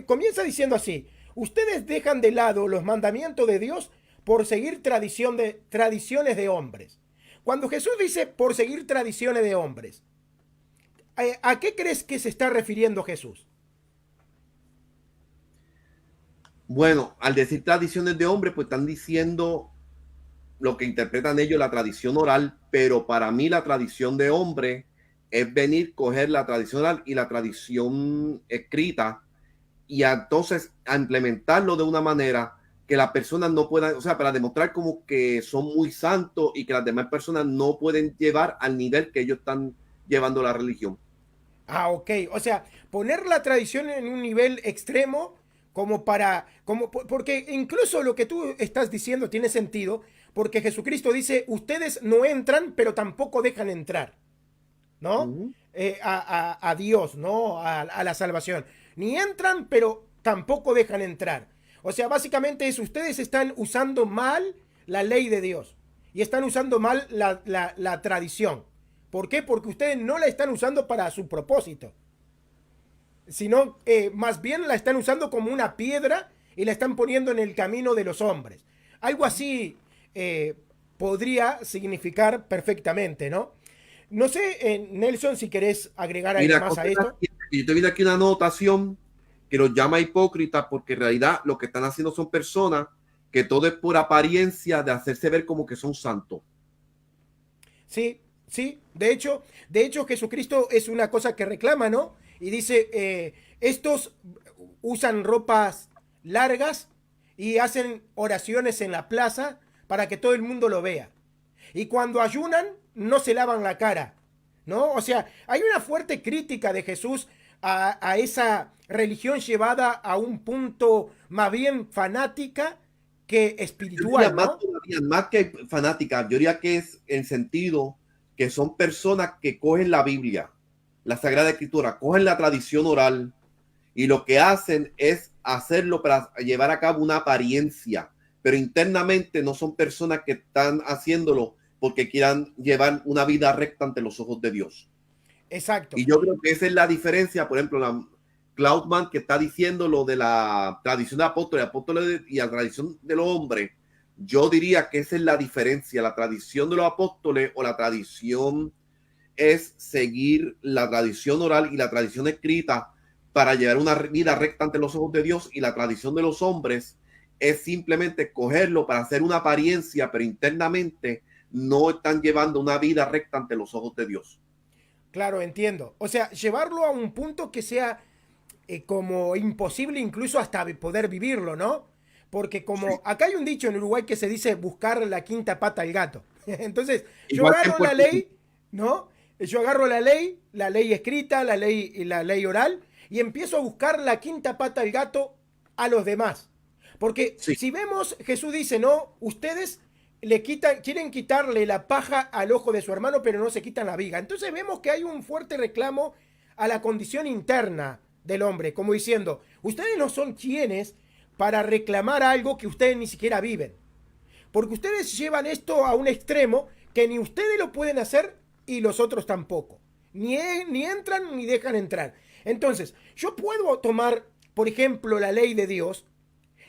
comienza diciendo así, ustedes dejan de lado los mandamientos de Dios por seguir tradiciones de hombres. Cuando Jesús dice por seguir tradiciones de hombres, ¿a qué crees que se está refiriendo Jesús? Bueno, al decir tradiciones de hombre, pues están diciendo lo que interpretan ellos la tradición oral, pero para mí la tradición de hombre es venir, coger la tradición oral y la tradición escrita y entonces a implementarlo de una manera que las personas no puedan, o sea, para demostrar como que son muy santos y que las demás personas no pueden llevar al nivel que ellos están llevando la religión. Ah, ok. O sea, poner la tradición en un nivel extremo como para, porque incluso lo que tú estás diciendo tiene sentido, porque Jesucristo dice, ustedes no entran, pero tampoco dejan entrar, ¿no? A Dios, ¿no? A la salvación. Ni entran, pero tampoco dejan entrar. O sea, básicamente es, ustedes están usando mal la ley de Dios y están usando mal la tradición. ¿Por qué? Porque ustedes no la están usando para su propósito, sino más bien la están usando como una piedra y la están poniendo en el camino de los hombres. Algo así podría significar perfectamente, ¿no? No sé, Nelson, si querés agregar algo Mira, más a esto. yo te vi aquí una anotación que los llama hipócritas porque en realidad lo que están haciendo son personas que todo es por apariencia de hacerse ver como que son santos. Sí, sí. De hecho, Jesucristo es una cosa que reclama, ¿no? Y dice, estos usan ropas largas y hacen oraciones en la plaza para que todo el mundo lo vea. Y cuando ayunan, no se lavan la cara, ¿no? O sea, hay una fuerte crítica de Jesús a esa religión llevada a un punto más bien fanática que espiritual, Más, ¿no? todavía, más que fanáticas, yo diría que es en sentido que son personas que cogen la Biblia, la Sagrada Escritura, cogen la tradición oral y lo que hacen es hacerlo para llevar a cabo una apariencia, pero internamente no son personas que están haciéndolo porque quieran llevar una vida recta ante los ojos de Dios. Exacto. Y yo creo que esa es la diferencia, por ejemplo, la Cloudman que está diciendo lo de la tradición de apóstoles y la tradición de los hombres. Yo diría que esa es la diferencia, la tradición de los apóstoles o la tradición es seguir la tradición oral y la tradición escrita para llevar una vida recta ante los ojos de Dios, y la tradición de los hombres es simplemente cogerlo para hacer una apariencia, pero internamente no están llevando una vida recta ante los ojos de Dios. Claro, entiendo. O sea, llevarlo a un punto que sea como imposible incluso hasta poder vivirlo, ¿no? Porque como acá hay un dicho en Uruguay que se dice buscar la quinta pata al gato. Entonces, yo Igual que en agarro la Puerto Rico. ley, ¿no? Yo agarro la ley escrita, la ley oral, y empiezo a buscar la quinta pata al gato a los demás. Porque Sí, si vemos, Jesús dice, no, ustedes quieren quitarle la paja al ojo de su hermano, pero no se quitan la viga. Entonces vemos que hay un fuerte reclamo a la condición interna del hombre, como diciendo, ustedes no son quienes para reclamar algo que ustedes ni siquiera viven. Porque ustedes llevan esto a un extremo que ni ustedes lo pueden hacer y los otros tampoco. Ni entran ni dejan entrar. Entonces, yo puedo tomar, por ejemplo, la ley de Dios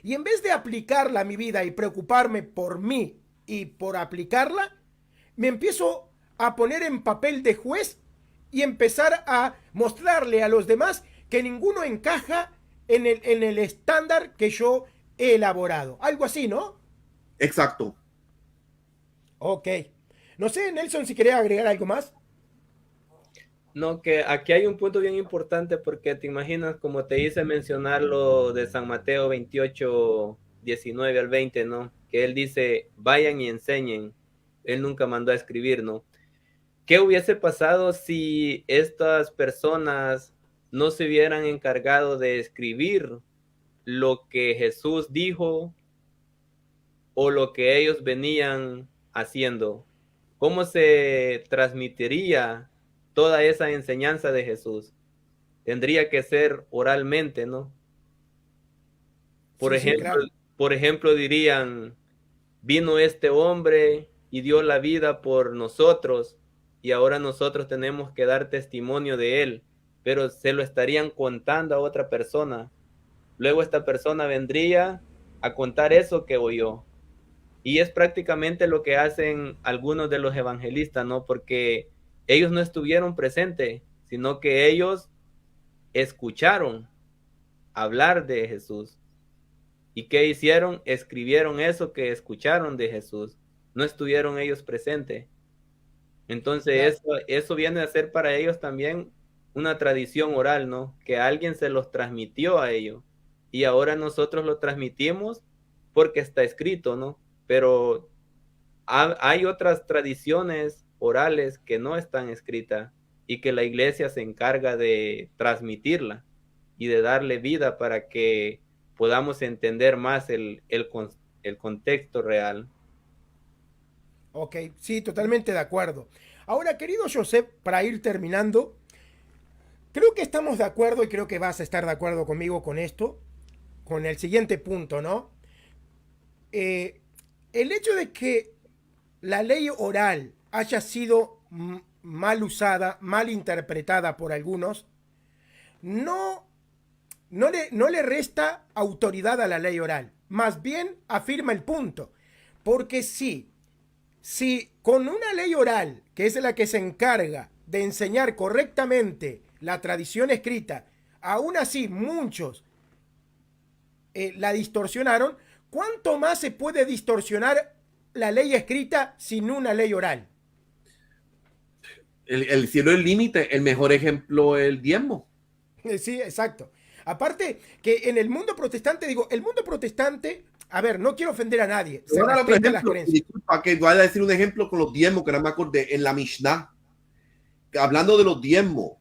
y en vez de aplicarla a mi vida y preocuparme por mí y por aplicarla, me empiezo a poner en papel de juez y empezar a mostrarle a los demás que ninguno encaja en el estándar que yo he elaborado. Algo así, ¿no? exacto. Ok. No sé, Nelson, si quería agregar algo más. No, que aquí hay un punto bien importante porque te imaginas, como te hice mencionar lo de San Mateo 28, 19 al 20, ¿no? Que él dice, vayan y enseñen. Él nunca mandó a escribir, ¿no? ¿Qué hubiese pasado si estas personas no se hubieran encargado de escribir lo que Jesús dijo o lo que ellos venían haciendo? ¿Cómo se transmitiría toda esa enseñanza de Jesús? Tendría que ser oralmente, ¿no? Por Sí, sí, ejemplo, claro. por ejemplo dirían, vino este hombre y dio la vida por nosotros y ahora nosotros tenemos que dar testimonio de él, pero se lo estarían contando a otra persona. Luego esta persona vendría a contar eso que oyó. Y es prácticamente lo que hacen algunos de los evangelistas, ¿no? Porque ellos no estuvieron presentes, sino que ellos escucharon hablar de Jesús. ¿Y qué hicieron? Escribieron eso que escucharon de Jesús. No estuvieron ellos presentes. Entonces Claro. eso viene a ser para ellos también una tradición oral, ¿no? Que alguien se los transmitió a ellos. Y ahora nosotros lo transmitimos porque está escrito, ¿no? Pero hay otras tradiciones orales que no están escritas y que la iglesia se encarga de transmitirla y de darle vida para que podamos entender más el contexto real. Ok, sí, totalmente de acuerdo. Ahora, querido Josep, para ir terminando, creo que estamos de acuerdo y creo que vas a estar de acuerdo conmigo con esto, con el siguiente punto, ¿no? Eh, el hecho de que la ley oral haya sido mal usada, mal interpretada por algunos, no, no le resta autoridad a la ley oral. Más bien afirma el punto. Porque sí, si con una ley oral, que es la que se encarga de enseñar correctamente la tradición escrita, aún así muchos la distorsionaron, ¿cuánto más se puede distorsionar la ley escrita sin una ley oral? El cielo es el límite. El mejor ejemplo es el diezmo. Sí, exacto. Aparte que en el mundo protestante, digo, el mundo protestante, a ver, no quiero ofender a nadie, Te se voy a dar otro respetan las ejemplo. creencias. Disculpa que vaya a decir un ejemplo con los diezmos, que no me acordé. En la Mishnah, hablando de los diezmos,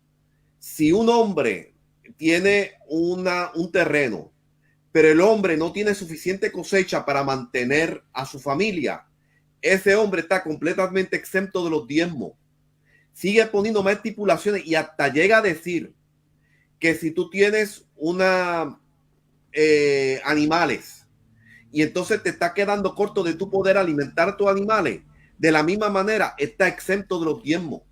si un hombre tiene un terreno, pero el hombre no tiene suficiente cosecha para mantener a su familia, ese hombre está completamente exento de los diezmos. Sigue poniendo más estipulaciones y hasta llega a decir que si tú tienes animales y entonces te está quedando corto de tu poder alimentar a tus animales, de la misma manera está exento de los diezmos.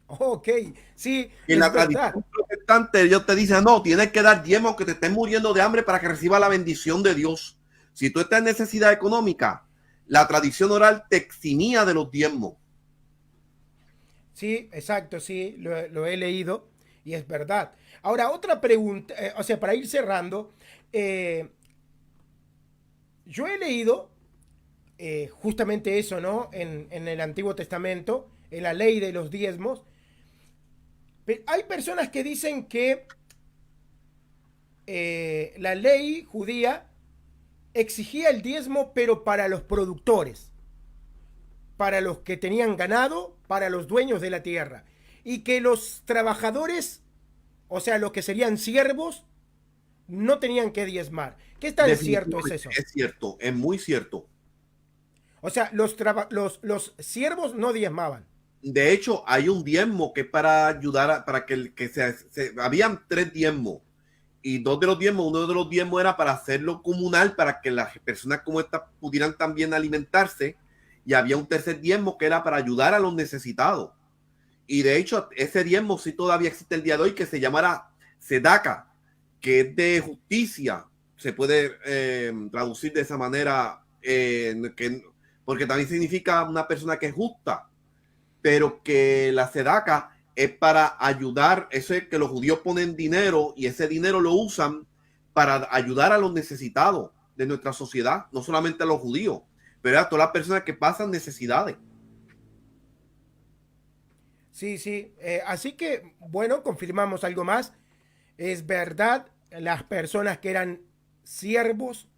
Ok, sí, En es la verdad. tradición protestante, ellos te dicen, no, tienes que dar diezmo aunque te estés muriendo de hambre para que reciba la bendición de Dios. Si tú estás en necesidad económica, la tradición oral te eximía de los diezmos. Sí, exacto, sí, lo he leído y es verdad. Ahora, otra pregunta, o sea, para ir cerrando, eh, yo he leído justamente eso, ¿no? En el Antiguo Testamento, en la ley de los diezmos. Hay personas que dicen que la ley judía exigía el diezmo, pero para los productores, para los que tenían ganado, para los dueños de la tierra. Y que los trabajadores, o sea, los que serían siervos, no tenían que diezmar. ¿Qué tan cierto es eso? Es cierto, es muy cierto. O sea, los siervos no diezmaban. De hecho, hay un diezmo que es para ayudar para que, habían 3 diezmos y 2 de los diezmos, uno de los diezmos era para hacerlo comunal para que las personas como estas pudieran también alimentarse, y había un tercer diezmo que era para ayudar a los necesitados. Y de hecho, ese diezmo sí todavía existe el día de hoy, que se llamará Sedaca, que es de justicia, se puede traducir de esa manera, porque también significa una persona que es justa, pero que la Sedaca es para ayudar, eso es que los judíos ponen dinero y ese dinero lo usan para ayudar a los necesitados de nuestra sociedad, no solamente a los judíos, pero a todas las personas que pasan necesidades. Sí, sí. Así que, bueno, confirmamos algo más. Es verdad, las personas que eran siervos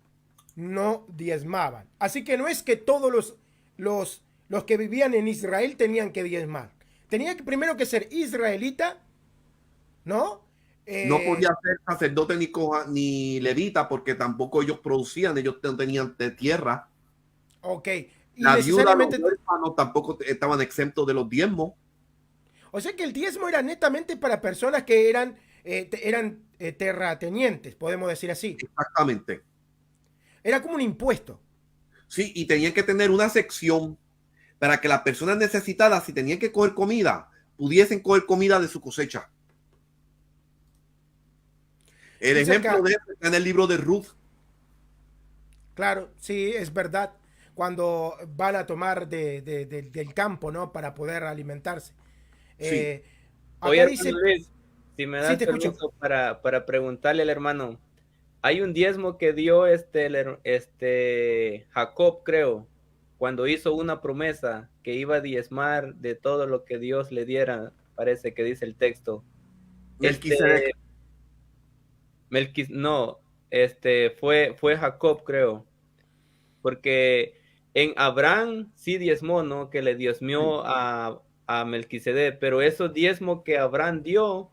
no diezmaban. Así que no es que todos los que vivían en Israel tenían que diezmar. Tenía que primero que ser israelita, ¿no? No podía ser sacerdote ni levita, porque tampoco ellos producían, ellos no tenían de tierra. Ok. Y La viuda, los necesariamente... huérfanos tampoco estaban exentos de los diezmos. O sea que el diezmo era netamente para personas que eran terratenientes, podemos decir así. Exactamente. Era como un impuesto. Sí, y tenían que tener una sección para que las personas necesitadas, si tenían que coger comida, pudiesen coger comida de su cosecha. El Dice ejemplo acá, de eso está en el libro de Ruth. claro, sí, es verdad, cuando van a tomar del campo, ¿no? Para poder alimentarse. Sí. Eh, Oye, acá hermano dice, Luis, si me sí, das te escucho. permiso para preguntarle al hermano, hay un diezmo que dio este Jacob, creo, cuando hizo una promesa que iba a diezmar de todo lo que Dios le diera, parece que dice el texto. Melquisedec. Este, no, fue Jacob, creo, porque en Abraham sí diezmó, ¿no? Que le diezmió a Melquisedec, pero esos diezmos que Abraham dio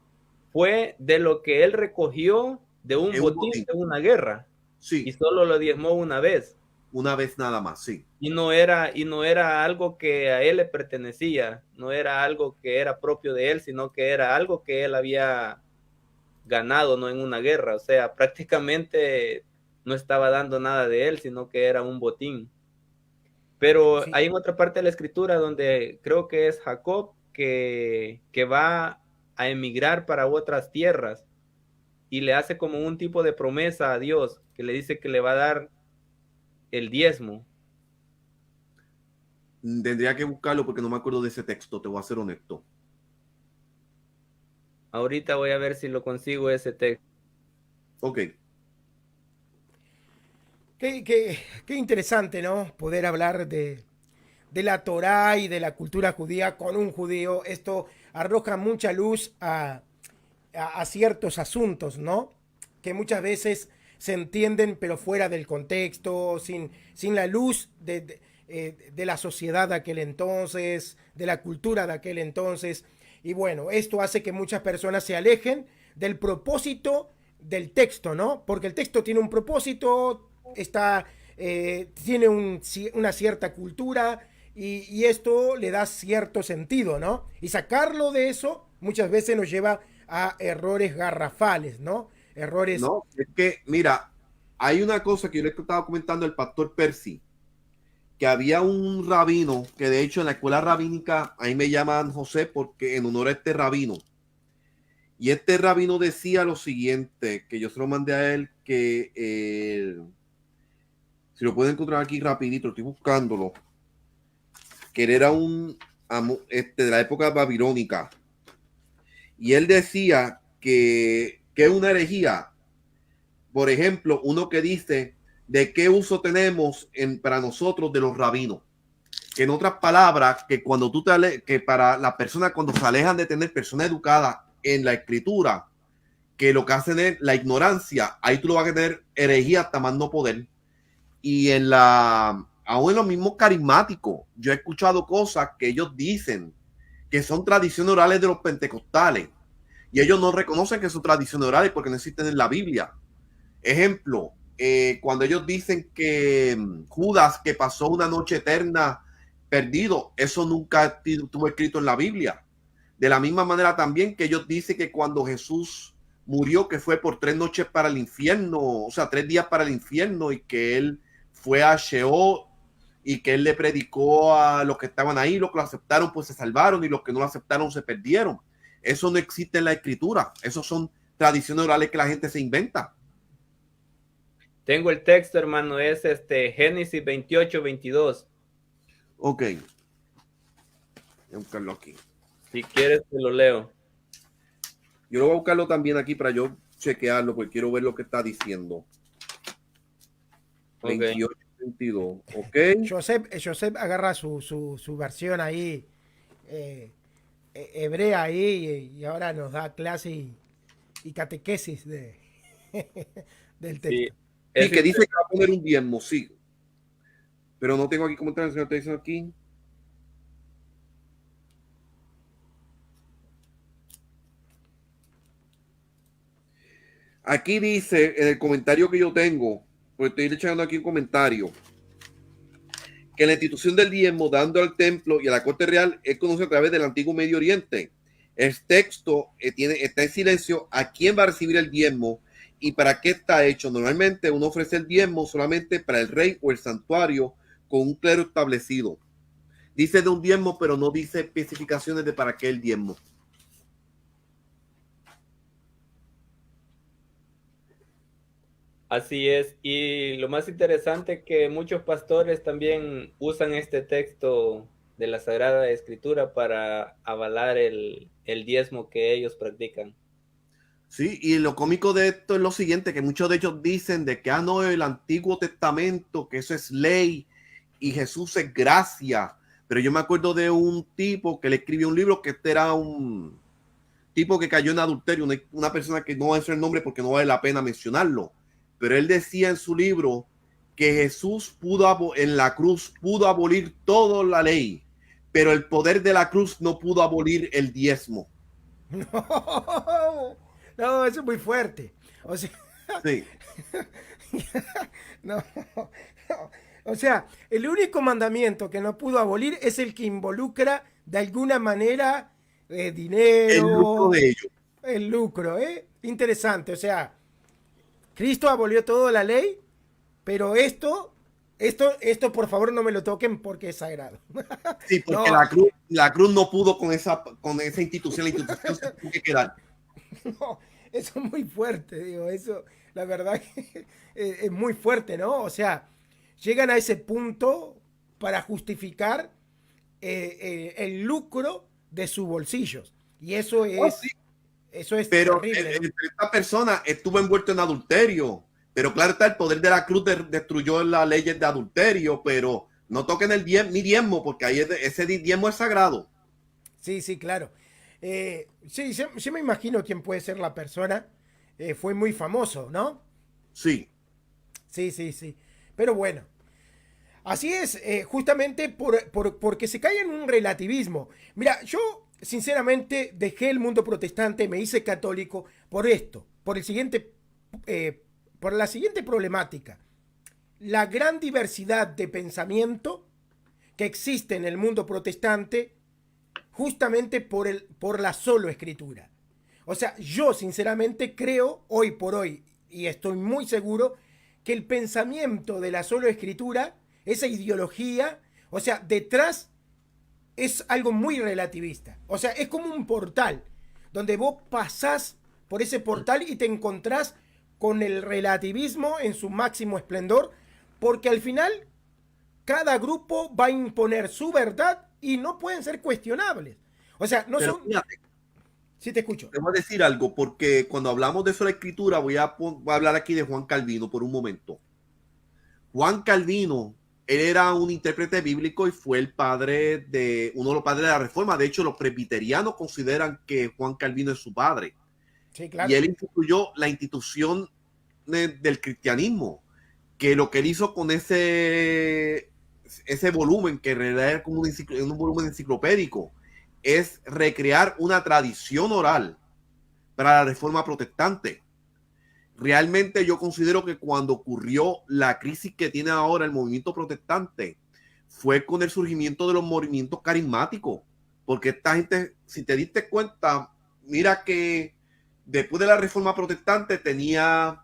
fue de lo que él recogió de un Es un botín botín. de una guerra, y Sí, solo lo diezmó una vez. una vez nada más, sí. Y no era algo que a él le pertenecía, no era algo que era propio de él, sino que era algo que él había ganado, no en una guerra. O sea, prácticamente no estaba dando nada de él, sino que era un botín. Pero Sí, hay en otra parte de la escritura donde creo que es Jacob que va a emigrar para otras tierras y le hace como un tipo de promesa a Dios, que le dice que le va a dar el diezmo. Tendría que buscarlo porque no me acuerdo de ese texto, te voy a ser honesto. Ahorita voy a ver si lo consigo ese texto. Ok. qué interesante, ¿no? Poder hablar de la Torá y de la cultura judía con un judío. Esto arroja mucha luz a ciertos asuntos, ¿no? Que muchas veces se entienden pero fuera del contexto, sin la luz de la sociedad de aquel entonces, de la cultura de aquel entonces. Y bueno, esto hace que muchas personas se alejen del propósito del texto, ¿no? Porque el texto tiene un propósito, tiene una cierta cultura y esto le da cierto sentido, ¿no? Y sacarlo de eso muchas veces nos lleva a errores garrafales, ¿no? Errores. No, es que, mira, hay una cosa que yo le estaba comentando al pastor Percy, que había un rabino, que de hecho en la escuela rabínica, ahí me llaman José porque en honor a este rabino. Y este rabino decía lo siguiente, que yo se lo mandé a él, que si lo pueden encontrar aquí rapidito, estoy buscándolo, que él era de la época babilónica. Y él decía que es una herejía. Por ejemplo, uno que dice de qué uso tenemos para nosotros de los rabinos. Que en otras palabras, que cuando que para las personas cuando se alejan de tener personas educadas en la escritura, que lo que hacen es la ignorancia, ahí tú lo vas a tener herejía hasta más no poder. Y aún en los mismos carismáticos, yo he escuchado cosas que ellos dicen que son tradiciones orales de los pentecostales y ellos no reconocen que son tradiciones orales porque no existen en la Biblia. Ejemplo, cuando ellos dicen que Judas, que pasó una noche eterna perdido, eso nunca estuvo escrito en la Biblia. De la misma manera también que ellos dicen que cuando Jesús murió, que fue por 3 noches para el infierno, o sea, 3 días para el infierno, y que él fue a Sheol y que él le predicó a los que estaban ahí, los que lo aceptaron pues se salvaron y los que no lo aceptaron se perdieron. Eso no existe en la escritura, eso son tradiciones orales que la gente se inventa. Tengo el texto, hermano, es Génesis 28-22. Ok. Voy a buscarlo aquí. Si quieres te lo leo. Yo lo voy a buscarlo también aquí para yo chequearlo porque quiero ver lo que está diciendo. Okay. 28, 22. Ok. Joseph agarra su versión ahí, hebrea ahí, y ahora nos da clase y catequesis del texto. Sí, que dice que va a poner un diezmo, sí. Pero no tengo aquí comentarios, señor, te dicen aquí. Aquí dice, en el comentario que yo tengo, pues estoy echando aquí un comentario, que la institución del diezmo dando al templo y a la corte real es conocida a través del antiguo Medio Oriente. El texto está en silencio a quién va a recibir el diezmo y para qué está hecho. Normalmente uno ofrece el diezmo solamente para el rey o el santuario con un clero establecido. Dice de un diezmo, pero no dice especificaciones de para qué el diezmo. Así es, y lo más interesante es que muchos pastores también usan este texto de la Sagrada Escritura para avalar el diezmo que ellos practican. Sí, y lo cómico de esto es lo siguiente, que muchos de ellos dicen de que no, el Antiguo Testamento, que eso es ley y Jesús es gracia. Pero yo me acuerdo de un tipo que le escribió un libro que este era un tipo que cayó en adulterio, una persona que no voy a decir el nombre porque no vale la pena mencionarlo. Pero él decía en su libro que Jesús en la cruz pudo abolir toda la ley, pero el poder de la cruz no pudo abolir el diezmo. No, eso es muy fuerte. O sea, sí. no, o sea, el único mandamiento que no pudo abolir es el que involucra de alguna manera dinero. El lucro de ellos. El lucro, ¿eh? Interesante, o sea, Cristo abolió toda la ley, pero esto por favor no me lo toquen porque es sagrado. Sí, porque no. la cruz no pudo con esa institución, la institución se tuvo que quedar. No, eso es muy fuerte, digo, eso, la verdad que es muy fuerte, ¿no? O sea, llegan a ese punto para justificar el lucro de sus bolsillos. Y eso es, sí. Eso es pero terrible, ¿no? Esta persona estuvo envuelto en adulterio, pero claro está, el poder de la cruz destruyó las leyes de adulterio, pero no toquen mi diezmo, porque ahí ese diezmo es sagrado. Sí, sí, claro. Sí, yo me imagino quién puede ser la persona. Fue muy famoso, ¿no? Sí. Sí, sí, sí. Pero bueno, así es, justamente porque se cae en un relativismo. Mira, yo sinceramente dejé el mundo protestante, me hice católico por esto, por la siguiente problemática. La gran diversidad de pensamiento que existe en el mundo protestante justamente por la solo escritura. O sea, yo sinceramente creo hoy por hoy, y estoy muy seguro, que el pensamiento de la solo escritura, esa ideología, o sea, detrás es algo muy relativista. O sea, es como un portal, donde vos pasás por ese portal y te encontrás con el relativismo en su máximo esplendor, porque al final cada grupo va a imponer su verdad y no pueden ser cuestionables. O sea, no pero son... Fíjate, sí, te escucho. te voy a decir algo, porque cuando hablamos de eso la escritura, voy a hablar aquí de Juan Calvino por un momento. Juan Calvino, él era un intérprete bíblico y fue el padre de uno de los padres de la Reforma. De hecho, los presbiterianos consideran que Juan Calvino es su padre. Sí, claro. Y él instituyó la institución del cristianismo, que lo que él hizo con ese volumen, que en realidad era como un volumen enciclopédico, es recrear una tradición oral para la Reforma protestante. Realmente yo considero que cuando ocurrió la crisis que tiene ahora el movimiento protestante, fue con el surgimiento de los movimientos carismáticos, porque esta gente, si te diste cuenta, mira que después de la Reforma protestante tenía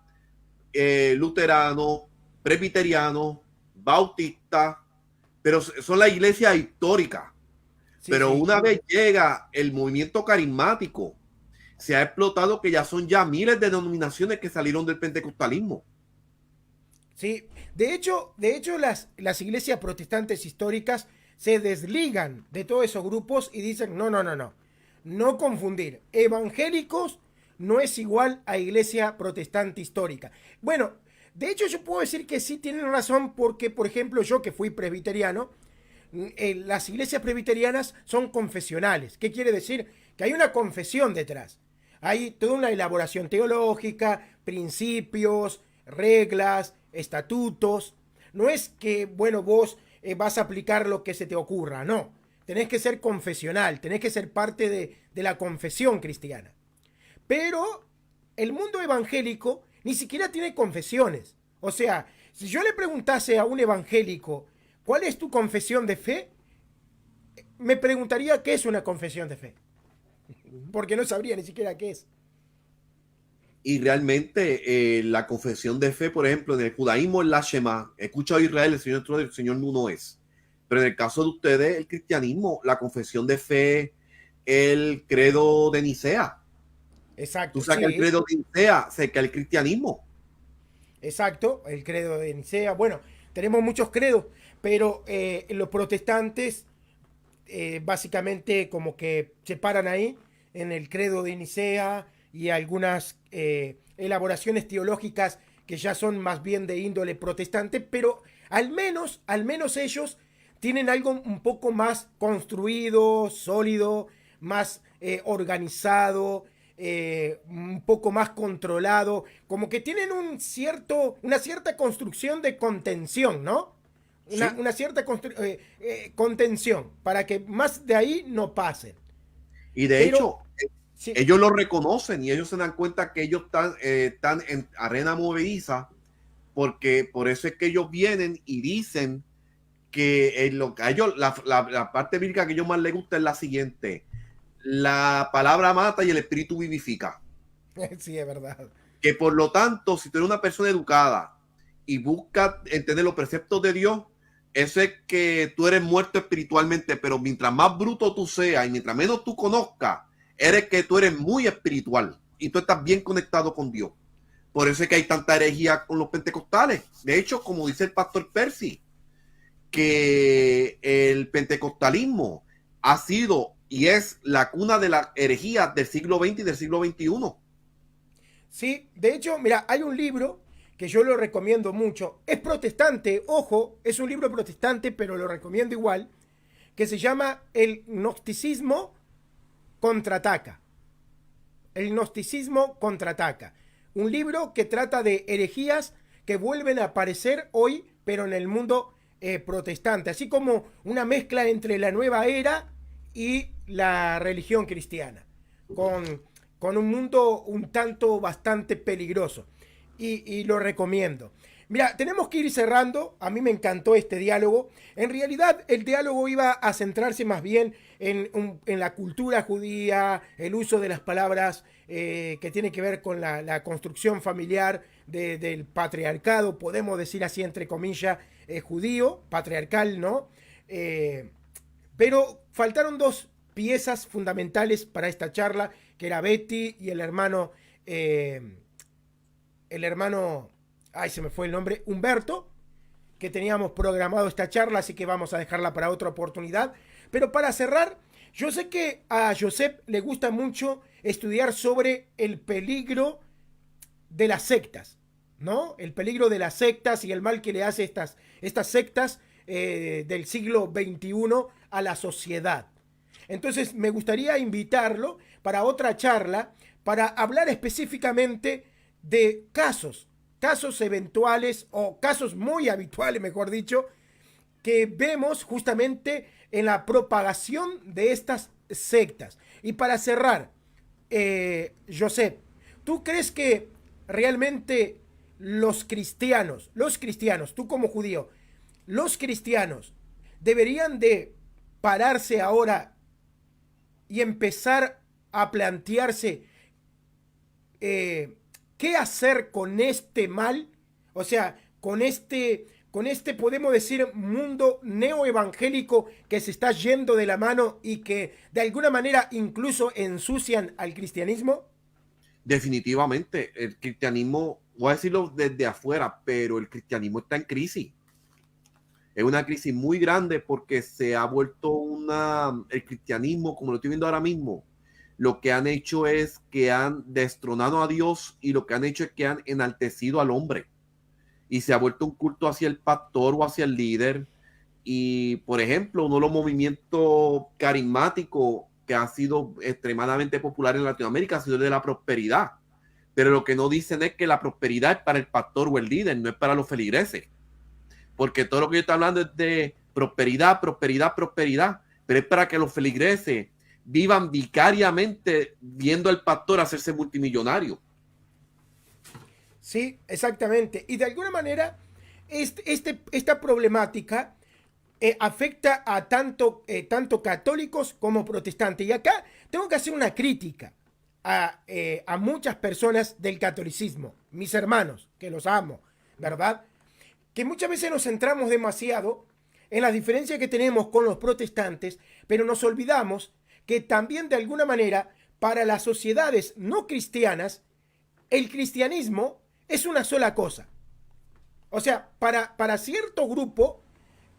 luterano, presbiteriano, bautista, pero son las iglesias históricas. Sí, pero sí, una vez llega el movimiento carismático, se ha explotado que ya son ya miles de denominaciones que salieron del pentecostalismo. Sí, de hecho las iglesias protestantes históricas se desligan de todos esos grupos y dicen, no confundir. Evangélicos no es igual a iglesia protestante histórica. Bueno, de hecho yo puedo decir que sí tienen razón porque, por ejemplo, yo que fui presbiteriano, las iglesias presbiterianas son confesionales. ¿Qué quiere decir? Que hay una confesión detrás. Hay toda una elaboración teológica, principios, reglas, estatutos. No es que, bueno, vos vas a aplicar lo que se te ocurra, no. Tenés que ser confesional, tenés que ser parte de la confesión cristiana. Pero el mundo evangélico ni siquiera tiene confesiones. O sea, si yo le preguntase a un evangélico, ¿cuál es tu confesión de fe? Me preguntaría qué es una confesión de fe. Porque no sabría ni siquiera qué es. Y realmente la confesión de fe, por ejemplo, en el judaísmo es la Shema. Escucha a Israel, el Señor uno es. Pero en el caso de ustedes, el cristianismo, la confesión de fe, el credo de Nicea. Exacto. Tú sacas el credo de Nicea, cerca el cristianismo. Exacto, el credo de Nicea. Bueno, tenemos muchos credos, pero los protestantes básicamente como que se paran ahí en el credo de Nicea y algunas elaboraciones teológicas que ya son más bien de índole protestante, pero al menos ellos tienen algo un poco más construido, sólido, más organizado, un poco más controlado, como que tienen una cierta construcción de contención, ¿no? Una cierta contención, para que más de ahí no pasen. Y de hecho, sí, ellos lo reconocen y ellos se dan cuenta que ellos están en arena movediza, porque por eso es que ellos vienen y dicen que a ellos, la parte bíblica que a ellos más les gusta es la siguiente: la palabra mata y el espíritu vivifica. Sí, es verdad. Que por lo tanto, si tú eres una persona educada y buscas entender los preceptos de Dios, eso es que tú eres muerto espiritualmente, pero mientras más bruto tú seas y mientras menos tú conozcas, eres que tú eres muy espiritual y tú estás bien conectado con Dios. Por eso es que hay tanta herejía con los pentecostales. De hecho, como dice el pastor Percy, que el pentecostalismo ha sido y es la cuna de la herejía del siglo XX y del siglo XXI. Sí, de hecho, mira, hay un libro que yo lo recomiendo mucho. Es protestante, ojo, es un libro protestante, pero lo recomiendo igual, que se llama El Gnosticismo Contraataca. El Gnosticismo Contraataca. Un libro que trata de herejías que vuelven a aparecer hoy, pero en el mundo protestante. Así como una mezcla entre la nueva era y la religión cristiana. Con un mundo un tanto bastante peligroso. Y lo recomiendo. Mira, tenemos que ir cerrando. A mí me encantó este diálogo. En realidad, el diálogo iba a centrarse más bien en la cultura judía, el uso de las palabras que tiene que ver con la construcción familiar del patriarcado, podemos decir así entre comillas, judío, patriarcal, ¿no? Pero faltaron dos piezas fundamentales para esta charla, que era Betty y el hermano, ay, se me fue el nombre, Humberto, que teníamos programado esta charla, así que vamos a dejarla para otra oportunidad. Pero para cerrar, yo sé que a Josep le gusta mucho estudiar sobre el peligro de las sectas. ¿no? El peligro de las sectas y el mal que le hace estas sectas del siglo XXI a la sociedad. Entonces me gustaría invitarlo para otra charla, para hablar específicamente de casos eventuales o casos muy habituales, mejor dicho, que vemos justamente en la propagación de estas sectas. Y para cerrar, Josep, ¿tú crees que realmente los cristianos, tú como judío, los cristianos deberían de pararse ahora y empezar a plantearse qué hacer con este mal? O sea, con este podemos decir mundo neoevangélico que se está yendo de la mano y que de alguna manera incluso ensucian al cristianismo. Definitivamente, el cristianismo, voy a decirlo desde afuera, pero el cristianismo está en crisis. Es una crisis muy grande porque se ha vuelto el cristianismo, como lo estoy viendo ahora mismo, lo que han hecho es que han destronado a Dios y lo que han hecho es que han enaltecido al hombre. Y se ha vuelto un culto hacia el pastor o hacia el líder. Y, por ejemplo, uno de los movimientos carismáticos que ha sido extremadamente popular en Latinoamérica ha sido el de la prosperidad. Pero lo que no dicen es que la prosperidad es para el pastor o el líder, no es para los feligreses. Porque todo lo que yo estoy hablando es de prosperidad, prosperidad, prosperidad. Pero es para que los feligreses vivan vicariamente viendo al pastor hacerse multimillonario. Sí, exactamente. Y de alguna manera, esta problemática afecta a tanto católicos como protestantes. Y acá tengo que hacer una crítica a muchas personas del catolicismo, mis hermanos, que los amo, ¿verdad? Que muchas veces nos centramos demasiado en las diferencias que tenemos con los protestantes, pero nos olvidamos que también de alguna manera para las sociedades no cristianas, el cristianismo es una sola cosa. O sea, para cierto grupo,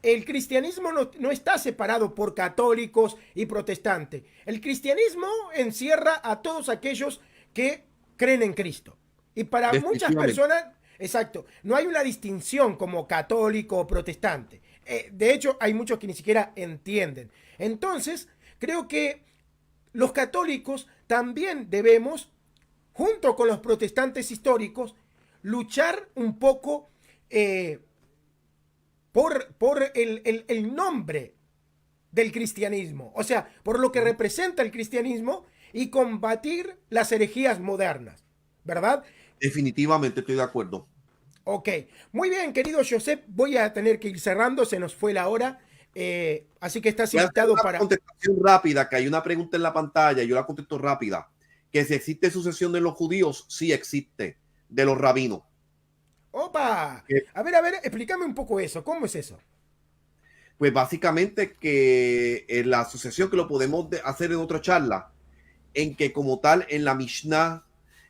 el cristianismo no está separado por católicos y protestantes. El cristianismo encierra a todos aquellos que creen en Cristo. Y para muchas personas, exacto, no hay una distinción como católico o protestante. De hecho, hay muchos que ni siquiera entienden. Entonces, creo que los católicos también debemos, junto con los protestantes históricos, luchar un poco por el nombre del cristianismo, o sea, por lo que representa el cristianismo y combatir las herejías modernas, ¿verdad? Definitivamente estoy de acuerdo. Ok, muy bien, querido Josep, voy a tener que ir cerrando, se nos fue la hora, así que estás invitado para... Contestación rápida, que hay una pregunta en la pantalla, yo la contesto rápida, que si existe sucesión de los judíos, sí existe, de los rabinos. ¡Opa! A ver, explícame un poco eso. ¿Cómo es eso? Pues básicamente que en la sucesión, que lo podemos hacer en otra charla, en que como tal en la Mishnah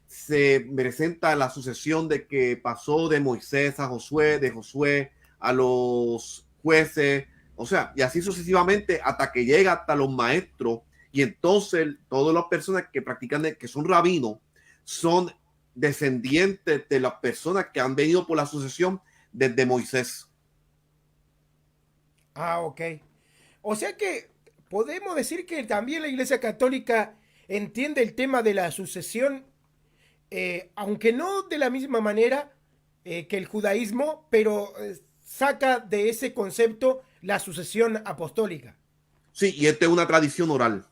se presenta la sucesión de que pasó de Moisés a Josué, de Josué a los jueces, o sea, y así sucesivamente hasta que llega hasta los maestros, y entonces todas las personas que practican, que son rabinos, son descendientes de las personas que han venido por la sucesión desde Moisés. Ah, ok. O sea que podemos decir que también la Iglesia Católica entiende el tema de la sucesión, aunque no de la misma manera que el judaísmo, pero saca de ese concepto la sucesión apostólica. Sí, y esta es una tradición oral.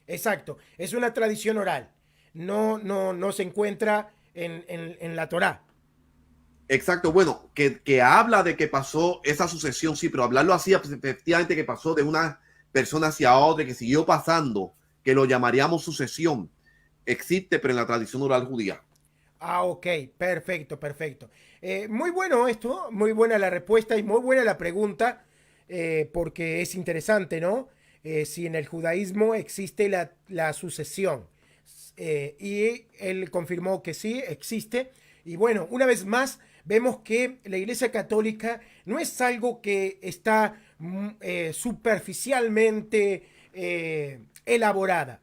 Exacto, es una tradición oral. No se encuentra en la Torá. Exacto, bueno, que habla de que pasó esa sucesión, sí, pero hablarlo así, pues, efectivamente, que pasó de una persona hacia otra, que siguió pasando, que lo llamaríamos sucesión, existe, pero en la tradición oral judía. Ah, ok, perfecto, perfecto. Muy bueno esto, muy buena la respuesta y muy buena la pregunta, porque es interesante, ¿no? Si en el judaísmo existe la sucesión. Y él confirmó que sí, existe. Y bueno, una vez más, vemos que la Iglesia Católica no es algo que está superficialmente elaborada.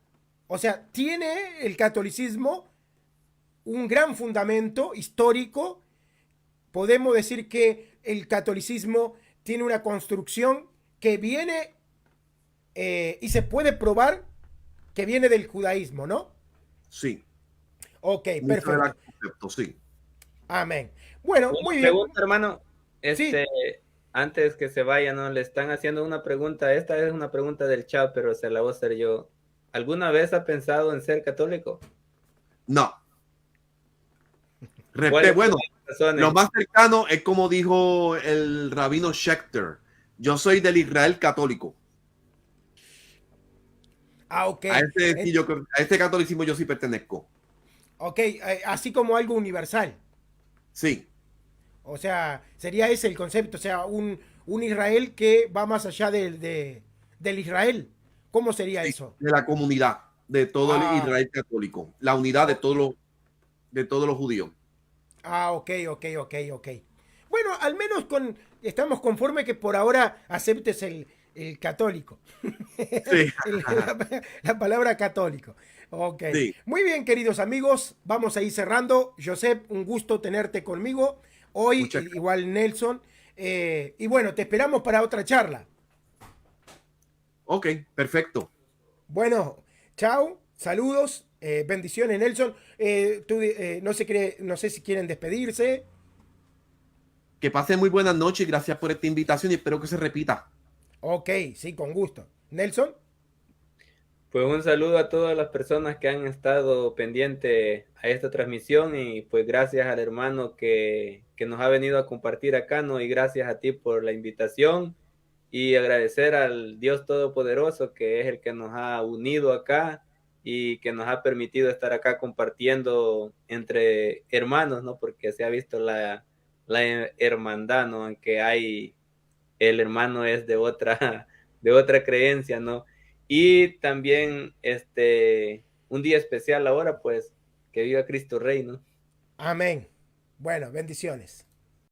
O sea, tiene el catolicismo un gran fundamento histórico podemos decir que el catolicismo tiene una construcción que viene y se puede probar que viene del judaísmo, ¿no? Sí. Ok, Mucho perfecto. del concepto, sí. Amén. Bueno, Una muy bien. pregunta, hermano. Sí. Antes que se vaya, ¿no? Le están haciendo una pregunta. Esta es una pregunta del chat, pero se la voy a hacer yo. ¿Alguna vez ha pensado en ser católico? No. ¿Cuáles son Bueno, las lo razones? más cercano es como dijo el rabino Schechter. Yo soy del Israel católico. Ah, ok. A este catolicismo yo sí pertenezco. Ok, así como algo universal. Sí, O sea, sería ese el concepto. O sea, un Israel que va más allá del Israel. ¿Cómo sería sí, eso? de la comunidad, de todo el Ah, Israel católico. La unidad o- de todos los judíos. ok. Bueno, al menos estamos conformes que por ahora aceptes el católico. Sí, La palabra católico. Ok. sí, Muy bien, queridos amigos. Vamos a ir cerrando. Josep, un gusto tenerte conmigo. Hoy, muchas gracias. igual Nelson. Y bueno, te esperamos para otra charla. Ok, perfecto. Bueno, chao. Saludos. Bendiciones, Nelson. No sé si quieren despedirse. Que pasen muy buenas noches y gracias por esta invitación y espero que se repita. Ok, sí, con gusto. Nelson. Pues un saludo a todas las personas que han estado pendientes a esta transmisión y pues gracias al hermano que nos ha venido a compartir acá, ¿no? Y gracias a ti por la invitación y agradecer al Dios Todopoderoso que es el que nos ha unido acá y que nos ha permitido estar acá compartiendo entre hermanos, ¿no? Porque se ha visto la hermandad, ¿no? Aunque el hermano es de otra creencia, ¿no? Y también un día especial ahora, pues, que viva Cristo Rey, ¿no? Amén. Bueno, bendiciones.